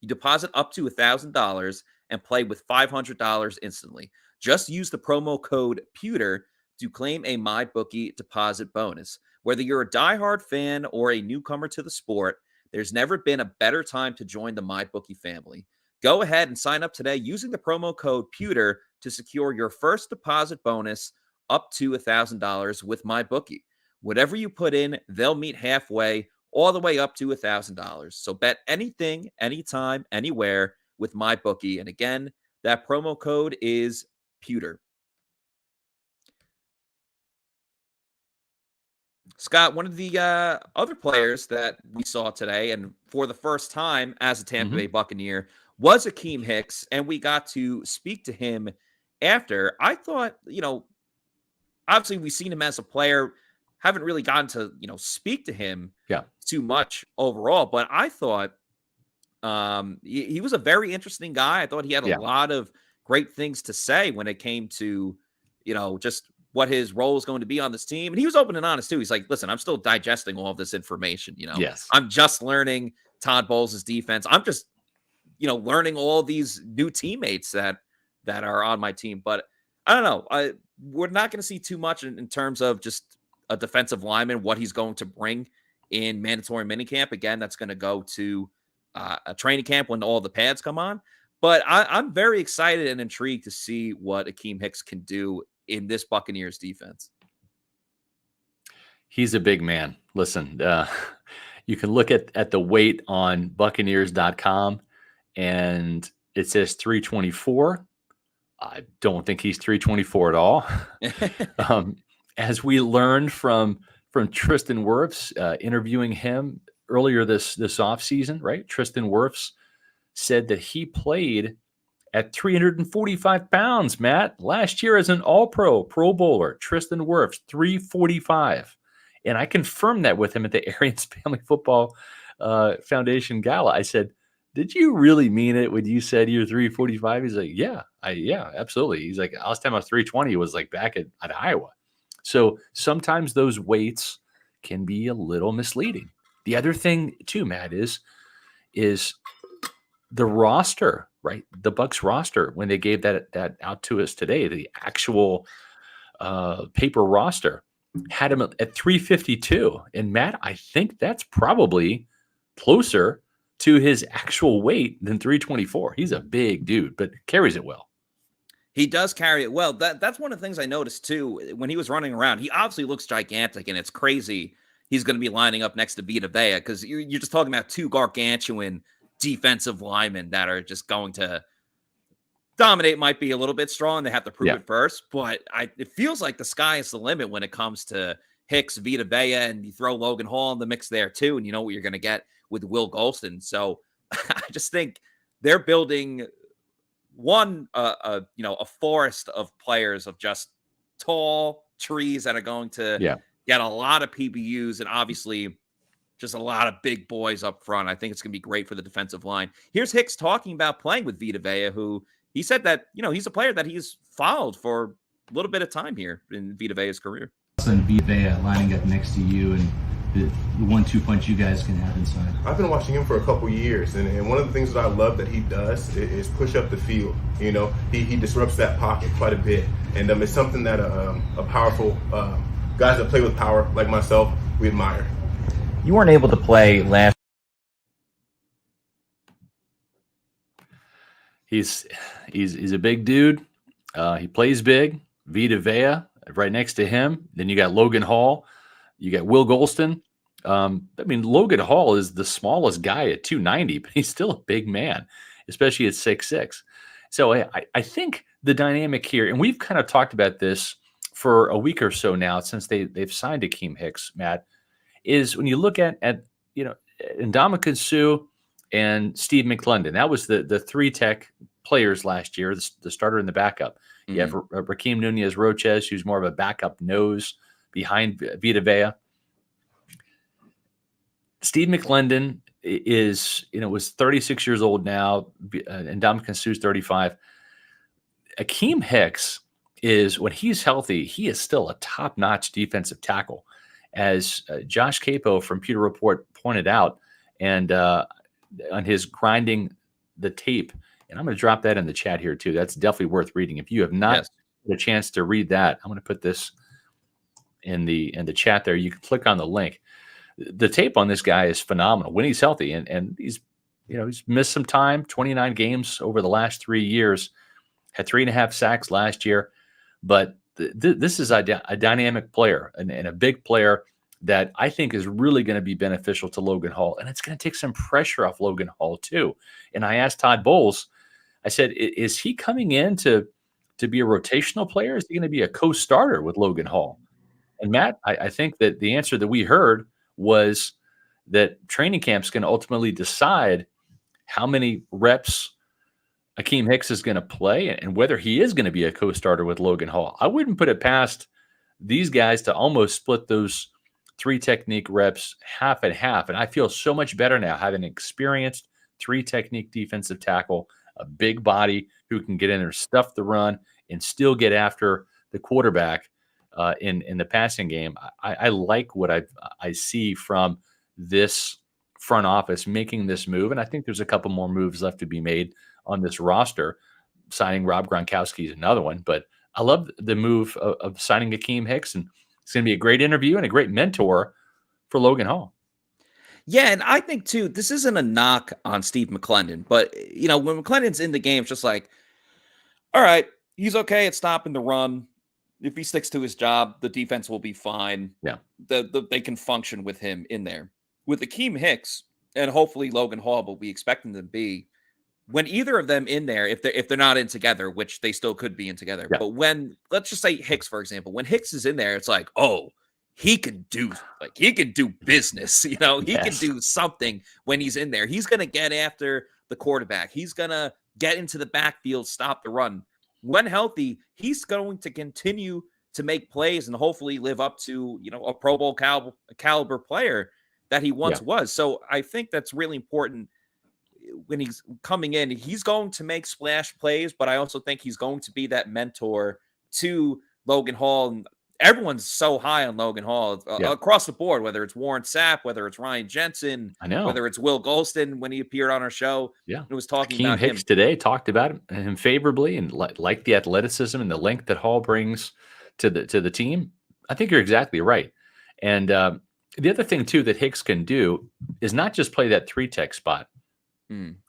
Speaker 1: You deposit up to $1,000 and play with $500 instantly. Just use the promo code Pewter to claim a MyBookie deposit bonus. Whether you're a diehard fan or a newcomer to the sport, there's never been a better time to join the MyBookie family. Go ahead and sign up today using the promo code Pewter to secure your first deposit bonus up to $1,000 with MyBookie. Whatever you put in, they'll meet halfway, all the way up to $1,000. So bet anything, anytime, anywhere with MyBookie. And again, that promo code is Pewter. Scott, one of the other players that we saw today, and for the first time as a Tampa Bay Buccaneer, was Akeem Hicks, and we got to speak to him after. I thought, obviously we've seen him as a player, haven't really gotten to, speak to him too much overall, but I thought he was a very interesting guy. I thought he had a lot of great things to say when it came to, just what his role is going to be on this team. And he was open and honest too. He's like, listen, I'm still digesting all of this information.
Speaker 2: Yes.
Speaker 1: I'm just learning Todd Bowles' defense. I'm just, learning all these new teammates that are on my team. But I don't know. We're not going to see too much in terms of just a defensive lineman, what he's going to bring in mandatory minicamp. Again, that's going to go to a training camp when all the pads come on. But I'm very excited and intrigued to see what Akeem Hicks can do in this Buccaneers defense.
Speaker 2: He's a big man. Listen, you can look at the weight on Buccaneers.com, and it says 324. I don't think he's 324 at all. As we learned from Tristan Wirfs, interviewing him earlier this offseason, right? Tristan Wirfs said that he played at 345 pounds, Matt, last year as an all-pro, Pro Bowler. Tristan Wirfs, 345. And I confirmed that with him at the Arians Family Football Foundation Gala. I said, did you really mean it when you said you're 345? He's like, yeah, absolutely. He's like, last time I was 320 was like back at Iowa. So sometimes those weights can be a little misleading. The other thing too, Matt, is the roster, right? The Bucs roster, when they gave that out to us today, the actual paper roster had him at 352. And Matt, I think that's probably closer to his actual weight than 324. He's a big dude, but carries it well.
Speaker 1: He does carry it well. That's one of the things I noticed too when he was running around. He obviously looks gigantic, and it's crazy he's going to be lining up next to Vita Vea, because you're just talking about two gargantuan defensive linemen that are just going to dominate. Might be a little bit strong. They have to prove it first, but it feels like the sky is the limit when it comes to Hicks, Vita Vea, and you throw Logan Hall in the mix there too, and you know what you're going to get with Will Golston. So I just think they're building a forest of players, of just tall trees that are going to get a lot of PBUs, and obviously just a lot of big boys up front. I think it's going to be great for the defensive line. Here's Hicks talking about playing with Vita Vea, who he said that, he's a player that he's followed for a little bit of time here in Vita Vea's career.
Speaker 4: And Vita Vea lining up next to you, and the 1-2 punch you guys can have inside.
Speaker 3: I've been watching him for a couple years, and one of the things that I love that he does is push up the field. He disrupts that pocket quite a bit, and it's something that a powerful guys that play with power like myself, we admire.
Speaker 6: You weren't able to play last.
Speaker 2: He's a big dude. He plays big. Vita Vea right next to him. Then you got Logan Hall. You got Will Golston. Logan Hall is the smallest guy at 290, but he's still a big man, especially at 6'6". So I think the dynamic here, and we've kind of talked about this for a week or so now since they've signed Akeem Hicks, Matt, is when you look at Ndamukong Suh and Steve McClendon. That was the three tech players last year, the starter and the backup. Mm-hmm. You have Rakeem Nunez-Roches, who's more of a backup nose behind Vita Vea. Steve McClendon was 36 years old now, and Ndamukong Suh's 35. Akeem Hicks is, when he's healthy, he is still a top-notch defensive tackle. As Josh Capo from Pewter Report pointed out, and on his grinding the tape, and I'm going to drop that in the chat here too. That's definitely worth reading. If you have not had a chance to read that, I'm going to put this in the chat there. You can click on the link. The tape on this guy is phenomenal when he's healthy, and he's missed some time, 29 games over the last 3 years, had 3.5 sacks last year, but this is a dynamic player and a big player that I think is really going to be beneficial to Logan Hall, and it's going to take some pressure off Logan Hall too. And I asked Todd Bowles, I said, is he coming in to be a rotational player? Is he going to be a co-starter with Logan Hall? And Matt, I think that the answer that we heard was that training camp's going to ultimately decide how many reps Akeem Hicks is going to play and whether he is going to be a co-starter with Logan Hall. I wouldn't put it past these guys to almost split those 3 technique reps half and half. And I feel so much better now having an experienced 3 technique defensive tackle, a big body who can get in there, stuff the run, and still get after the quarterback in the passing game. I like what I see from this front office making this move. And I think there's a couple more moves left to be made on this roster. Signing Rob Gronkowski is another one, but I love the move of signing Akeem Hicks, and it's going to be a great interview and a great mentor for Logan Hall.
Speaker 1: Yeah, and I think, too, this isn't a knock on Steve McClendon, but, when McClendon's in the game, it's just like, all right, he's okay at stopping the run. If he sticks to his job, the defense will be fine.
Speaker 2: Yeah.
Speaker 1: They can function with him in there. With Akeem Hicks, and hopefully Logan Hall, but we expect them to be, when either of them in there, if they're not in together, which they still could be in together, but when, let's just say Hicks, for example, when Hicks is in there, it's like, oh, he can do business. He can do something when he's in there. He's going to get after the quarterback. He's going to get into the backfield, stop the run. When healthy, he's going to continue to make plays and hopefully live up to, a Pro Bowl caliber player that he once was. So I think that's really important. When he's coming in, he's going to make splash plays, but I also think he's going to be that mentor to Logan Hall. And everyone's so high on Logan Hall across the board, whether it's Warren Sapp, whether it's Ryan Jensen, whether it's Will Golston when he appeared on our show. Yeah, it was talking
Speaker 2: Akeem
Speaker 1: about
Speaker 2: Hicks
Speaker 1: him
Speaker 2: today, talked about him favorably and like the athleticism and the length that Hall brings to the team. I think you're exactly right. And the other thing too that Hicks can do is not just play that 3-tech spot.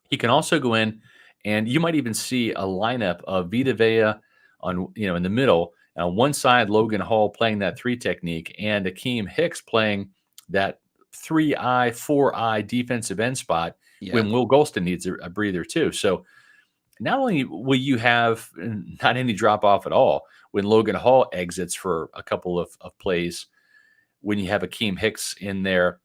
Speaker 2: He can also go in, and you might even see a lineup of Vita Vea on, in the middle. On one side, Logan Hall playing that 3 technique, and Akeem Hicks playing that 3-eye, 4-eye defensive end spot when Will Golston needs a breather too. So not only will you have not any drop off at all when Logan Hall exits for a couple of plays, when you have Akeem Hicks in there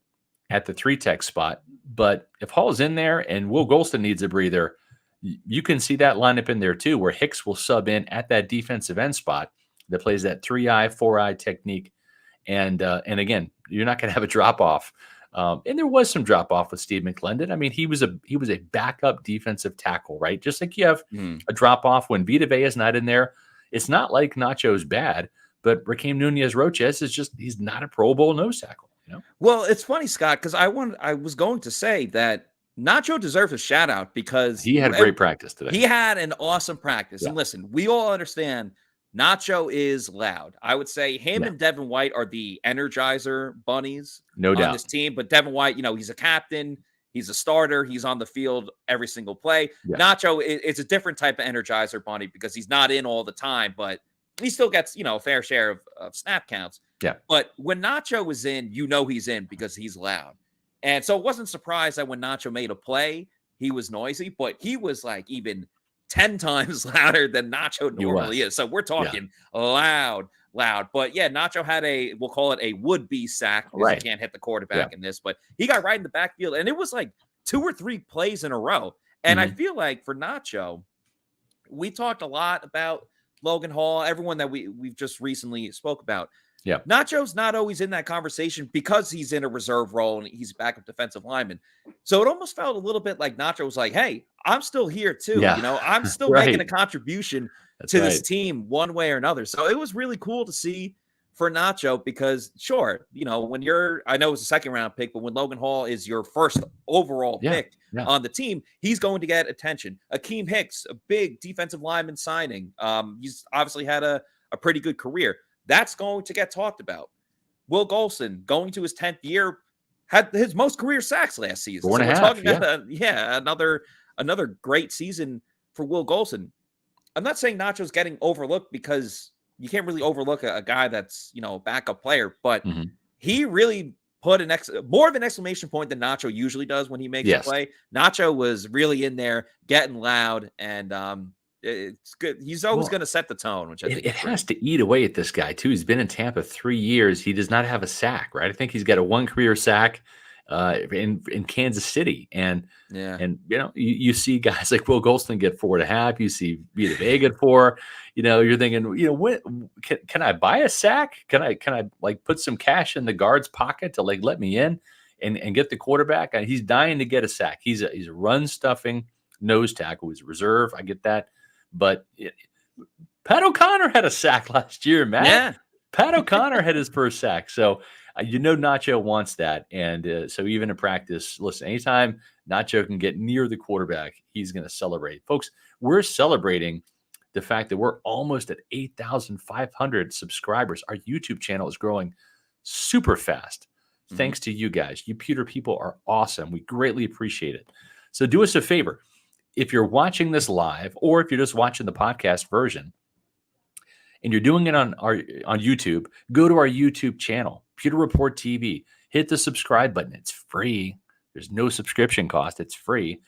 Speaker 2: at the 3-tech spot. But if Hall's in there and Will Golston needs a breather, you can see that lineup in there too, where Hicks will sub in at that defensive end spot that plays that 3-eye, 4-eye technique. And again, you're not going to have a drop off. And there was some drop off with Steve McClendon. I mean, he was a backup defensive tackle, right? Just like you have a drop off when Vita Vea is not in there. It's not like Nacho's bad, but Raheem Nunez-Roches he's not a Pro Bowl nose tackle.
Speaker 1: Well, it's funny, Scott, because I was going to say that Nacho deserves a shout out because
Speaker 2: he had a great practice today.
Speaker 1: He had an awesome practice. And listen, we all understand Nacho is loud. I would say him and Devin White are the Energizer bunnies on this team. But Devin White, he's a captain. He's a starter. He's on the field every single play. Yeah. Nacho is a different type of Energizer bunny because he's not in all the time, but he still gets, a fair share of snap counts.
Speaker 2: Yeah.
Speaker 1: But when Nacho was in, he's in because he's loud. And so it wasn't surprised that when Nacho made a play, he was noisy, but he was like even 10 times louder than Nacho normally is. So we're talking loud. But yeah, Nacho had we'll call it a would-be sack because he can't hit the quarterback in this, but he got right in the backfield. And it was like 2 or 3 plays in a row. And I feel like for Nacho, we talked a lot about Logan Hall, everyone that we've just recently spoke about.
Speaker 2: Yeah.
Speaker 1: Nacho's not always in that conversation because he's in a reserve role and he's a backup defensive lineman. So it almost felt a little bit like Nacho was like, hey, I'm still here too.
Speaker 2: Yeah.
Speaker 1: I'm still making a contribution to this team one way or another. So it was really cool to see for Nacho because sure, when I know it's a 2nd round pick, but when Logan Hall is your first overall pick on the team, he's going to get attention. Akeem Hicks, a big defensive lineman signing. He's obviously had a pretty good career. That's going to get talked about. Will Golston, going to his 10th year, had his most career sacks last season.
Speaker 2: 4.5,
Speaker 1: so we're talking about another great season for Will Golston. I'm not saying Nacho's getting overlooked because you can't really overlook a guy that's, a backup player, but he really put more of an exclamation point than Nacho usually does when he makes a play. Nacho was really in there getting loud, and it's good. He's always going to set the tone, which I think
Speaker 2: it has to eat away at this guy too. He's been in Tampa 3 years. He does not have a sack, right? I think he's got a 1 career sack in Kansas City, and you see guys like Will Golston get 4.5. You see Vita Vea get 4. You're thinking, when can I buy a sack? Can I like put some cash in the guard's pocket to like let me in and get the quarterback? He's dying to get a sack. He's a run stuffing nose tackle. He's a reserve. I get that, but Pat O'Connor had a sack last year, man.
Speaker 1: Yeah.
Speaker 2: Pat O'Connor had his first sack. So Nacho wants that. And so even in practice, listen, anytime Nacho can get near the quarterback, he's going to celebrate. Folks, we're celebrating the fact that we're almost at 8,500 subscribers. Our YouTube channel is growing super fast. Thanks to you guys. You Pewter people are awesome. We greatly appreciate it. So do us a favor. If you're watching this live, or if you're just watching the podcast version, and you're doing it on YouTube, go to our YouTube channel, Pewter Report TV. Hit the subscribe button. It's free. There's no subscription cost. It's free.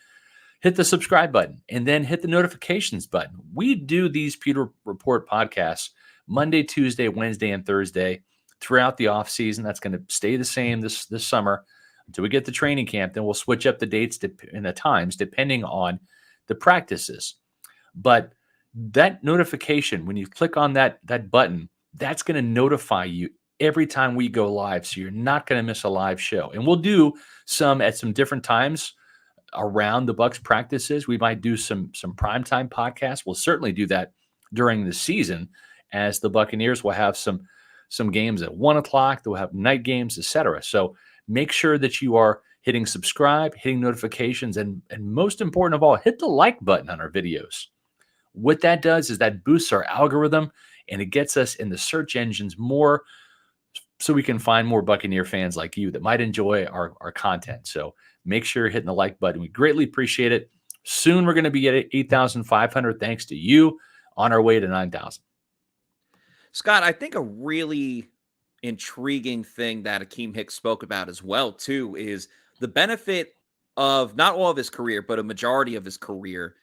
Speaker 2: Hit the subscribe button and then hit the notifications button. We do these Pewter Report podcasts Monday, Tuesday, Wednesday, and Thursday throughout the off season. That's going to stay the same this summer until we get the training camp. Then we'll switch up the dates and the times depending on the practices. But that notification, when you click on that button, that's going to notify you every time we go live. So you're not going to miss a live show. And we'll do some at some different times around the Bucs practices. We might do some primetime podcasts. We'll certainly do that during the season, as the Buccaneers will have some games at 1 o'clock. They'll have night games, etc. So make sure that you are hitting subscribe, hitting notifications, and most important of all, hit the like button on our videos. What that does is that boosts our algorithm, and it gets us in the search engines more, so we can find more Buccaneer fans like you that might enjoy our content. So make sure you're hitting the like button. We greatly appreciate it. Soon we're going to be at 8,500 thanks to you, on our way to 9,000.
Speaker 1: Scott, I think a really intriguing thing that Akeem Hicks spoke about as well, too, is the benefit of not all of his career, but a majority of his career.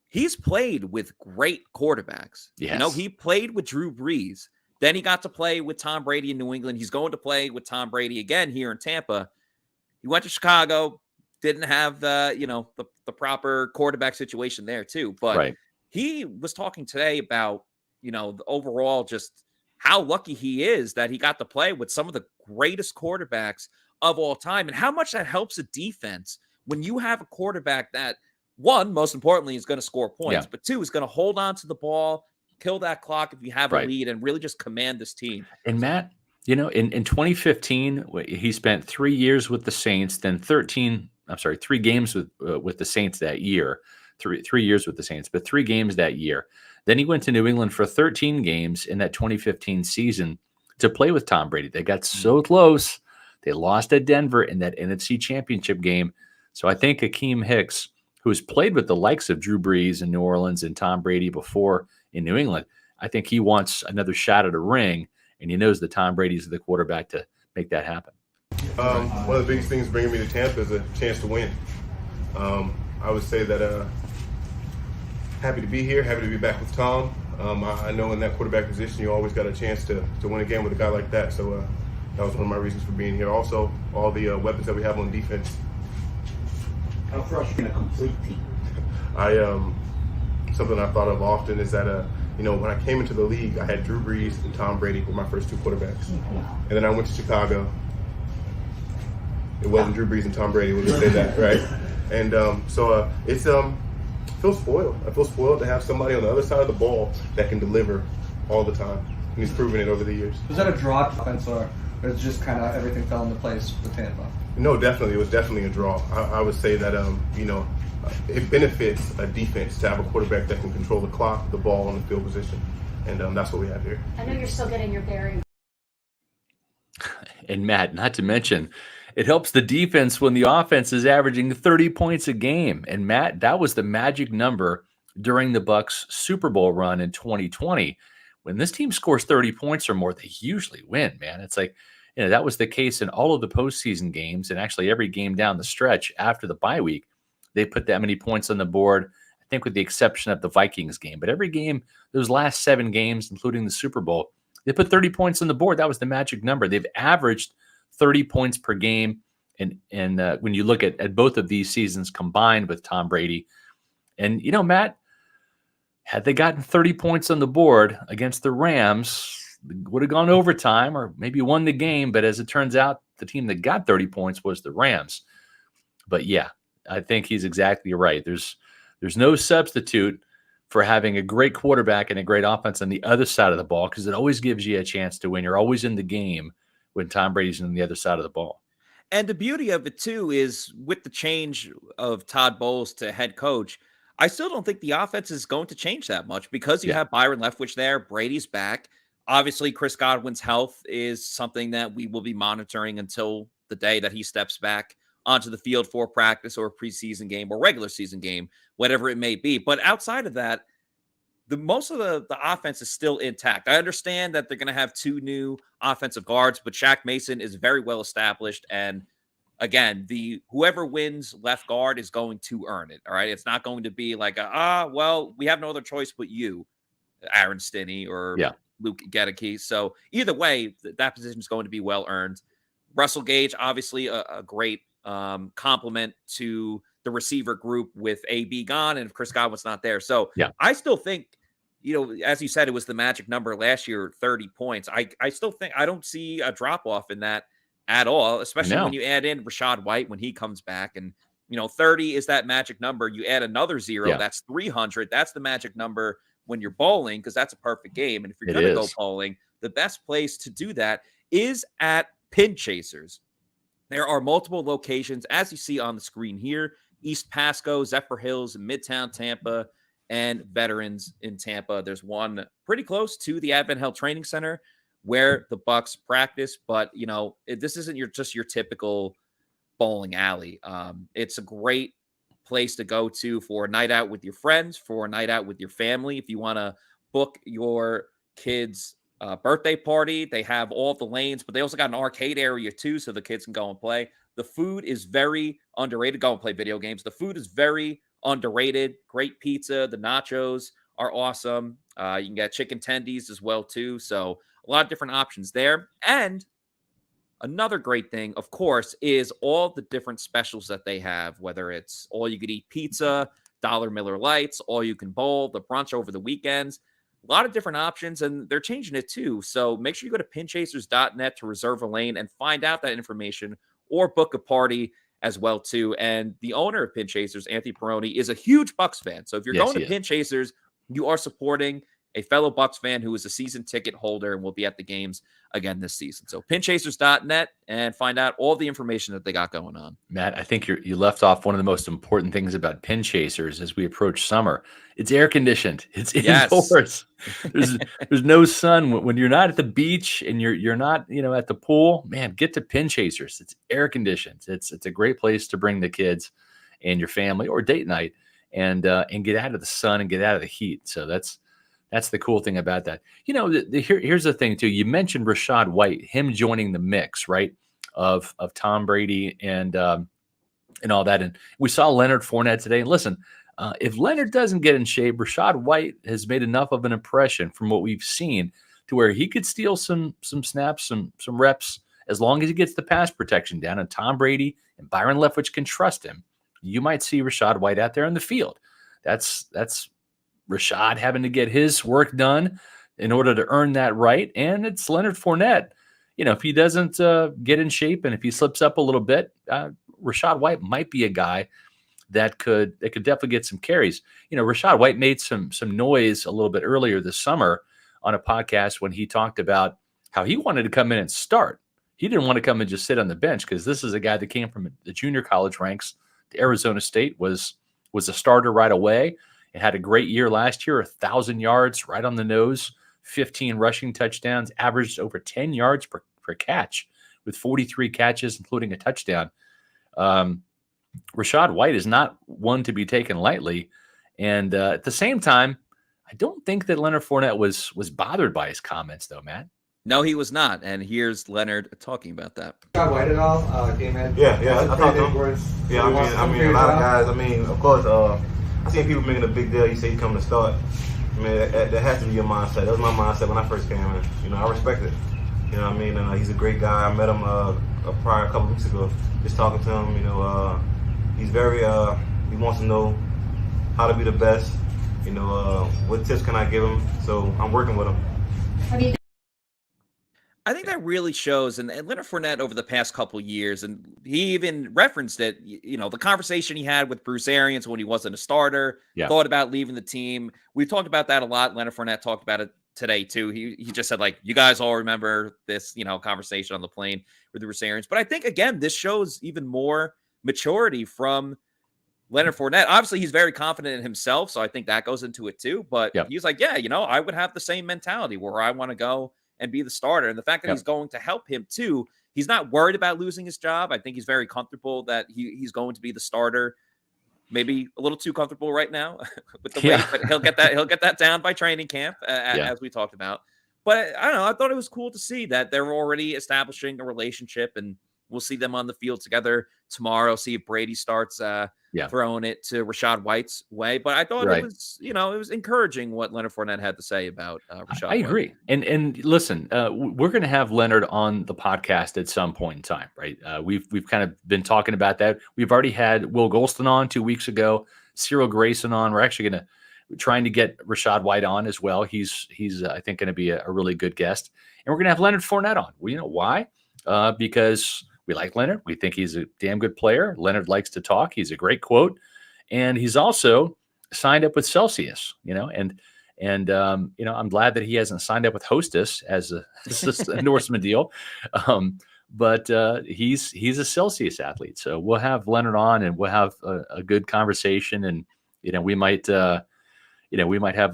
Speaker 1: He's played with great quarterbacks.
Speaker 2: Yes.
Speaker 1: He played with Drew Brees. Then he got to play with Tom Brady in New England. He's going to play with Tom Brady again here in Tampa. He went to Chicago, didn't have the proper quarterback situation there too. But he was talking today about, the overall just how lucky he is that he got to play with some of the greatest quarterbacks of all time, and how much that helps a defense when you have a quarterback that, one, most importantly, is going to score points, but two, is going to hold on to the ball, kill that clock if you have a lead, and really just command this team.
Speaker 2: And Matt, in 2015, he spent 3 years with the Saints, then 3 games with the Saints that year, 3 years with the Saints, but 3 games that year. Then he went to New England for 13 games in that 2015 season to play with Tom Brady. They got so close. They lost at Denver in that NFC Championship game. So I think Akeem Hicks, who has played with the likes of Drew Brees in New Orleans and Tom Brady before in New England, I think he wants another shot at a ring, and he knows that Tom Brady's the quarterback to make that happen.
Speaker 3: One of the biggest things bringing me to Tampa is a chance to win. I would say that happy to be here, happy to be back with Tom. I know in that quarterback position, you always got a chance to win a game with a guy like that. So that was one of my reasons for being here. Also, all the weapons that we have on defense.
Speaker 5: How frustrating a complete team.
Speaker 3: Something I thought of often is that when I came into the league, I had Drew Brees and Tom Brady were my first 2 quarterbacks, and then I went to Chicago. It wasn't Drew Brees and Tom Brady. We'll just say that, right? And so it's I feel spoiled. I feel spoiled to have somebody on the other side of the ball that can deliver all the time, and he's proven it over the years.
Speaker 5: Was that a draw offense, or it's just kind of everything fell into place with Tampa?
Speaker 3: No, definitely. It was definitely a draw. I would say that, it benefits a defense to have a quarterback that can control the clock, the ball, and the field position. And that's what we have here.
Speaker 7: I know you're still getting your bearings.
Speaker 2: And Matt, not to mention, it helps the defense when the offense is averaging 30 points a game. And Matt, that was the magic number during the Bucs Super Bowl run in 2020. When this team scores 30 points or more, they usually win, man. It's like, that was the case in all of the postseason games, and actually every game down the stretch after the bye week, they put that many points on the board. I think with the exception of the Vikings game. But every game, those last 7 games, including the Super Bowl, they put 30 points on the board. That was the magic number. They've averaged 30 points per game. And when you look at both of these seasons combined with Tom Brady, and, Matt, had they gotten 30 points on the board against the Rams, would have gone overtime or maybe won the game. But as it turns out, the team that got 30 points was the Rams. But yeah, I think he's exactly right. There's no substitute for having a great quarterback and a great offense on the other side of the ball, because it always gives you a chance to win. You're always in the game when Tom Brady's on the other side of the ball.
Speaker 1: And the beauty of it, too, is with the change of Todd Bowles to head coach, I still don't think the offense is going to change that much because you have Byron Leftwich there. Brady's back. Obviously, Chris Godwin's health is something that we will be monitoring until the day that he steps back onto the field for practice or a preseason game or regular season game, whatever it may be. But outside of that, most of the offense is still intact. I understand that they're going to have 2 new offensive guards, but Shaq Mason is very well established. And again, whoever wins left guard is going to earn it. All right. It's not going to be like, well, we have no other choice but you, Aaron Stinney or Luke Gedeke. So either way, that position is going to be well earned. Russell Gage, obviously a great compliment to the receiver group with AB gone and if Chris Godwin's not there. So I still think, as you said, it was the magic number last year, 30 points. I still think I don't see a drop off in that at all, especially when you add in Rachaad White when he comes back. And, 30 is that magic number. You add another 0, that's 300. That's the magic number when you're bowling, because that's a perfect game. And if you're going to go bowling, the best place to do that is at Pin Chasers. There are multiple locations, as you see on the screen here: East Pasco, Zephyr Hills, Midtown Tampa, and Veterans in Tampa. There's one pretty close to the Advent Health Training Center where the Bucs practice, but this isn't just your typical bowling alley. It's a great place to go to for a night out with your friends, for a night out with your family. If you want to book your kids' birthday party, they have all the lanes, but they also got an arcade area too, so the kids can go and play. The food is very underrated. Go and play video games. The food is very underrated. Great pizza. The nachos are awesome. You can get chicken tendies as well too. So a lot of different options there. And another great thing, of course, is all the different specials that they have, whether it's all you could eat pizza, $1 Miller Lights, all you can bowl, the brunch over the weekends. A lot of different options, and they're changing it too. So make sure you go to pinchasers.net to reserve a lane and find out that information, or book a party as well too. And the owner of Pin Chasers, Anthony Peroni, is a huge Bucs fan. So if you're going to Pin Chasers, you are supporting a fellow Bucs fan who is a season ticket holder and will be at the games again this season. So pinchasers.net and find out all the information that they got going on.
Speaker 2: Matt, I think you left off one of the most important things about Pin Chasers as we approach summer. It's air conditioned. It's indoors. There's no sun when you're not at the beach and you're not at the pool. Man, get to Pin Chasers. It's air conditioned. It's a great place to bring the kids and your family or date night and get out of the sun and get out of the heat. So that's the cool thing about that. Here's the thing too. You mentioned Rachaad White, him joining the mix, right, of Tom Brady and all that. And we saw Leonard Fournette today. And listen, if Leonard doesn't get in shape, Rachaad White has made enough of an impression from what we've seen to where he could steal some snaps, some reps, as long as he gets the pass protection down. And Tom Brady and Byron Leftwich can trust him. You might see Rachaad White out there in the field. That's Rachaad having to get his work done in order to earn that right. And it's Leonard Fournette. If he doesn't get in shape and if he slips up a little bit, Rachaad White might be a guy that could definitely get some carries. Rachaad White made some noise a little bit earlier this summer on a podcast when he talked about how he wanted to come in and start. He didn't want to come and just sit on the bench, because this is a guy that came from the junior college ranks to Arizona State, was a starter right away. It had a great year last year, 1,000 yards right on the nose, 15 rushing touchdowns, averaged over 10 yards per catch with 43 catches, including a touchdown. Rachaad White is not one to be taken lightly. And at the same time, I don't think that Leonard Fournette was bothered by his comments, though, Matt.
Speaker 1: No, he was not. And here's Leonard talking about that.
Speaker 5: Rachaad White at all? Came in.
Speaker 3: Yeah, I talked to him. Yeah, I mean, a lot of guys. Of course, seeing people making a big deal. You say you come to start. I mean, that has to be your mindset. That was my mindset when I first came in. You know, I respect it. You know what I mean? He's a great guy. I met him a couple weeks ago. Just talking to him, you know, he's very, he wants to know how to be the best. You know, what tips can I give him? So I'm working with him.
Speaker 1: I think that really shows, and Leonard Fournette over the past couple years, and he even referenced it, you know, the conversation he had with Bruce Arians when he wasn't a starter, thought about leaving the team. We've talked about that a lot. Leonard Fournette talked about it today too. He just said, like, you guys all remember this, you know, conversation on the plane with Bruce Arians. But I think, again, this shows even more maturity from Leonard Fournette. Obviously, he's very confident in himself, so I think that goes into it too. But he's like, yeah, you know, I would have the same mentality where I want to go and be the starter. And the fact that he's going to help him too, he's not worried about losing his job. I think he's very comfortable that he's going to be the starter. Maybe a little too comfortable right now with the weight, but he'll get that down by training camp, as we talked about. But I don't know. I thought it was cool to see that they're already establishing a relationship, and we'll see them on the field together tomorrow. See if Brady starts throwing it to Rachaad White's way. But I thought it was, you know, it was encouraging what Leonard Fournette had to say about Rachaad White.
Speaker 2: I agree. And listen, we're going to have Leonard on the podcast at some point in time, right? We've kind of been talking about that. We've already had Will Golston on 2 weeks ago, Cyril Grayson on. We're actually trying to get Rachaad White on as well. He's I think going to be a really good guest. And we're going to have Leonard Fournette on. Well, you know why? Because we like Leonard. We think he's a damn good player. Leonard likes to talk. He's a great quote. And he's also signed up with Celsius, you know, and you know, I'm glad that he hasn't signed up with Hostess as a endorsement deal. But he's a Celsius athlete. So we'll have Leonard on, and we'll have a good conversation. And, you know, we might have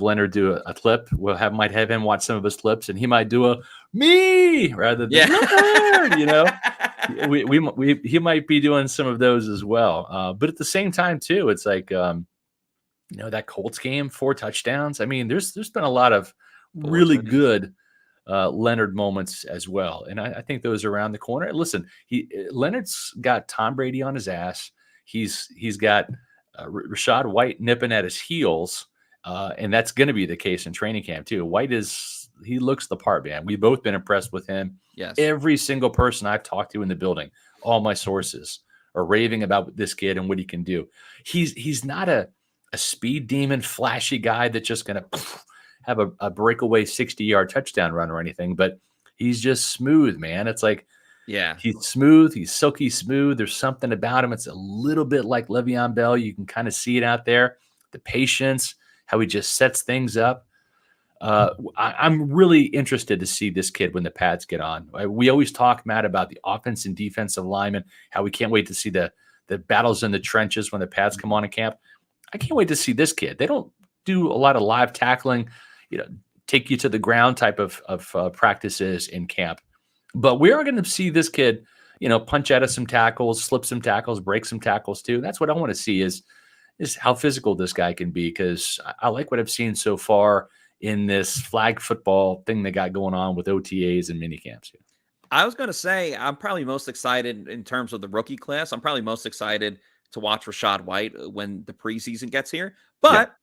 Speaker 2: Leonard do a clip. Might have him watch some of his clips, and he might do a me rather than Leonard, you know. He might be doing some of those as well. But at the same time too, it's like, you know, that Colts game, 4 touchdowns. I mean, there's been a lot of really good Leonard moments as well. And I think those are around the corner. Listen, Leonard's got Tom Brady on his ass. He's got Rachaad White nipping at his heels. And that's going to be the case in training camp too. White he looks the part, man. We've both been impressed with him.
Speaker 1: Yes.
Speaker 2: Every single person I've talked to in the building, all my sources are raving about this kid and what he can do. He's not a speed demon, flashy guy that's just going to have a breakaway 60-yard touchdown run or anything, but he's just smooth, man. It's like, he's smooth. He's silky smooth. There's something about him. It's a little bit like Le'Veon Bell. You can kind of see it out there. The patience, how he just sets things up. I'm really interested to see this kid when the pads get on. We always talk, Matt, about the offense and defensive linemen, how we can't wait to see the battles in the trenches when the pads come on in camp. I can't wait to see this kid. They don't do a lot of live tackling, you know, take you to the ground type of practices in camp. But we are going to see this kid, you know, punch out of some tackles, slip some tackles, break some tackles too. That's what I want to see is how physical this guy can be, because I like what I've seen so far in this flag football thing they got going on with OTAs and minicamps.
Speaker 1: I was going to say, I'm probably most excited in terms of the rookie class. I'm probably most excited to watch Rachaad White when the preseason gets here. But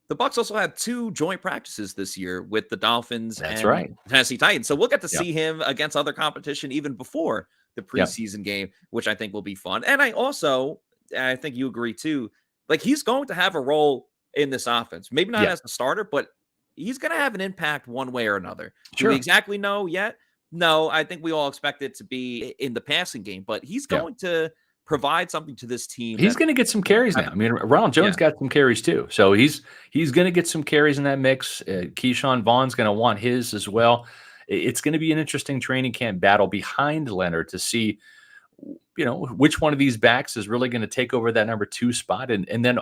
Speaker 1: the Bucs also have 2 joint practices this year with the Dolphins and Tennessee Titans. So we'll get to see him against other competition even before the preseason game, which I think will be fun. And I think you agree too, like he's going to have a role in this offense. Maybe not as a starter, but he's going to have an impact one way or another. Do we exactly know yet? No, I think we all expect it to be in the passing game, but he's going to provide something to this team.
Speaker 2: He's going to get some carries now. I mean, Ronald Jones got some carries too. So he's going to get some carries in that mix. Keyshawn Vaughn's going to want his as well. It's going to be an interesting training camp battle behind Leonard to see, you know, which one of these backs is really going to take over that number 2 spot. And then,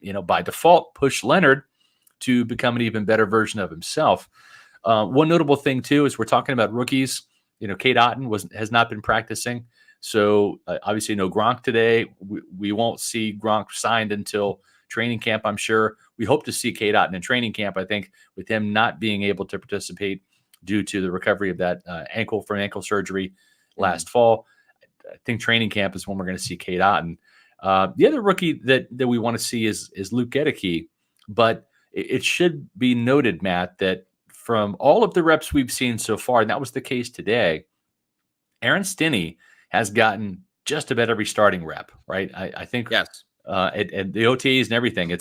Speaker 2: you know, by default, push Leonard to become an even better version of himself. One notable thing too is we're talking about rookies. You know, Cade Otton has not been practicing, so obviously no Gronk today. We won't see Gronk signed until training camp, I'm sure. We hope to see Cade Otton in training camp. I think with him not being able to participate due to the recovery of that ankle surgery last fall, I think training camp is when we're going to see Cade Otton. The other rookie that we want to see is Luke Gedeke, but it should be noted, Matt, that from all of the reps we've seen so far, and that was the case today, Aaron Stinney has gotten just about every starting rep, right? I think
Speaker 1: Yes.
Speaker 2: at the OTAs and everything,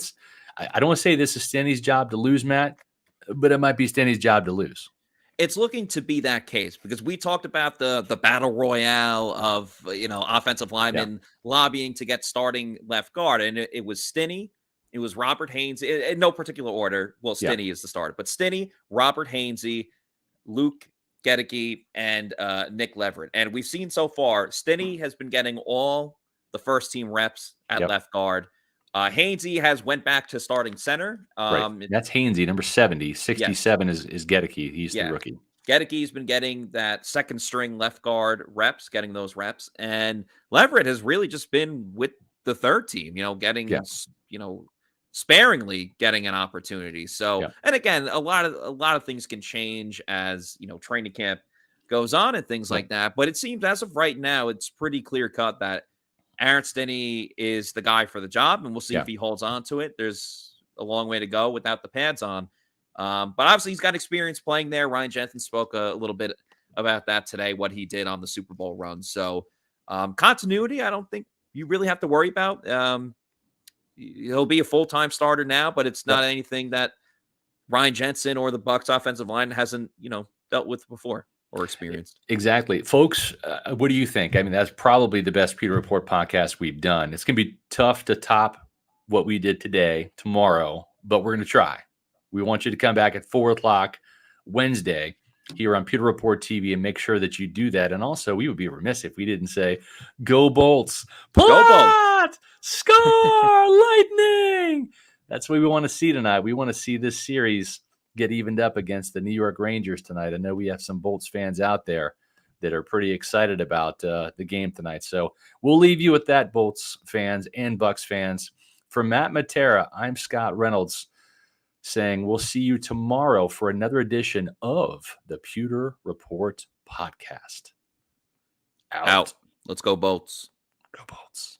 Speaker 2: I don't want to say this is Stinney's job to lose, Matt, but it might be Stinney's job to lose.
Speaker 1: It's looking to be that case because we talked about the battle royale of offensive linemen lobbying to get starting left guard, and it was Stinney, it was Robert Hainsey, in no particular order. Well, Stinney is the starter, but Stinney, Robert Hainsey, Luke Gedeke, and Nick Leverett. And we've seen so far, Stinney has been getting all the first team reps at left guard. Hainsey has went back to starting center.
Speaker 2: Right. That's Hainsey, number 70. 67 is Gedeke. He's the rookie.
Speaker 1: Gedeke's been getting that second string left guard reps, getting those reps. And Leverett has really just been with the third team, getting, sparingly getting an opportunity. So, and again, a lot of things can change as, training camp goes on and things like that. But it seems as of right now, it's pretty clear cut that Aaron Stinney is the guy for the job, and we'll see if he holds on to it. There's a long way to go without the pads on. But obviously he's got experience playing there. Ryan Jensen spoke a little bit about that today, what he did on the Super Bowl run. So continuity, I don't think you really have to worry about. He'll be a full-time starter now, but it's not anything that Ryan Jensen or the Bucs offensive line hasn't, dealt with before or experienced.
Speaker 2: Exactly. Folks, what do you think? I mean, that's probably the best Pewter Report podcast we've done. It's going to be tough to top what we did today, tomorrow, but we're going to try. We want you to come back at 4:00 Wednesday here on Pewter Report TV and make sure that you do that. And also, we would be remiss if we didn't say, go Bolts.
Speaker 1: Go Bolts.
Speaker 2: Score, Lightning. That's what we want to see tonight. We want to see this series get evened up against the New York Rangers tonight. I know we have some Bolts fans out there that are pretty excited about the game tonight. So we'll leave you with that, Bolts fans and Bucs fans. For Matt Matera, I'm Scott Reynolds saying we'll see you tomorrow for another edition of the Pewter Report podcast.
Speaker 1: Out. Let's go Bolts.
Speaker 2: Go Bolts.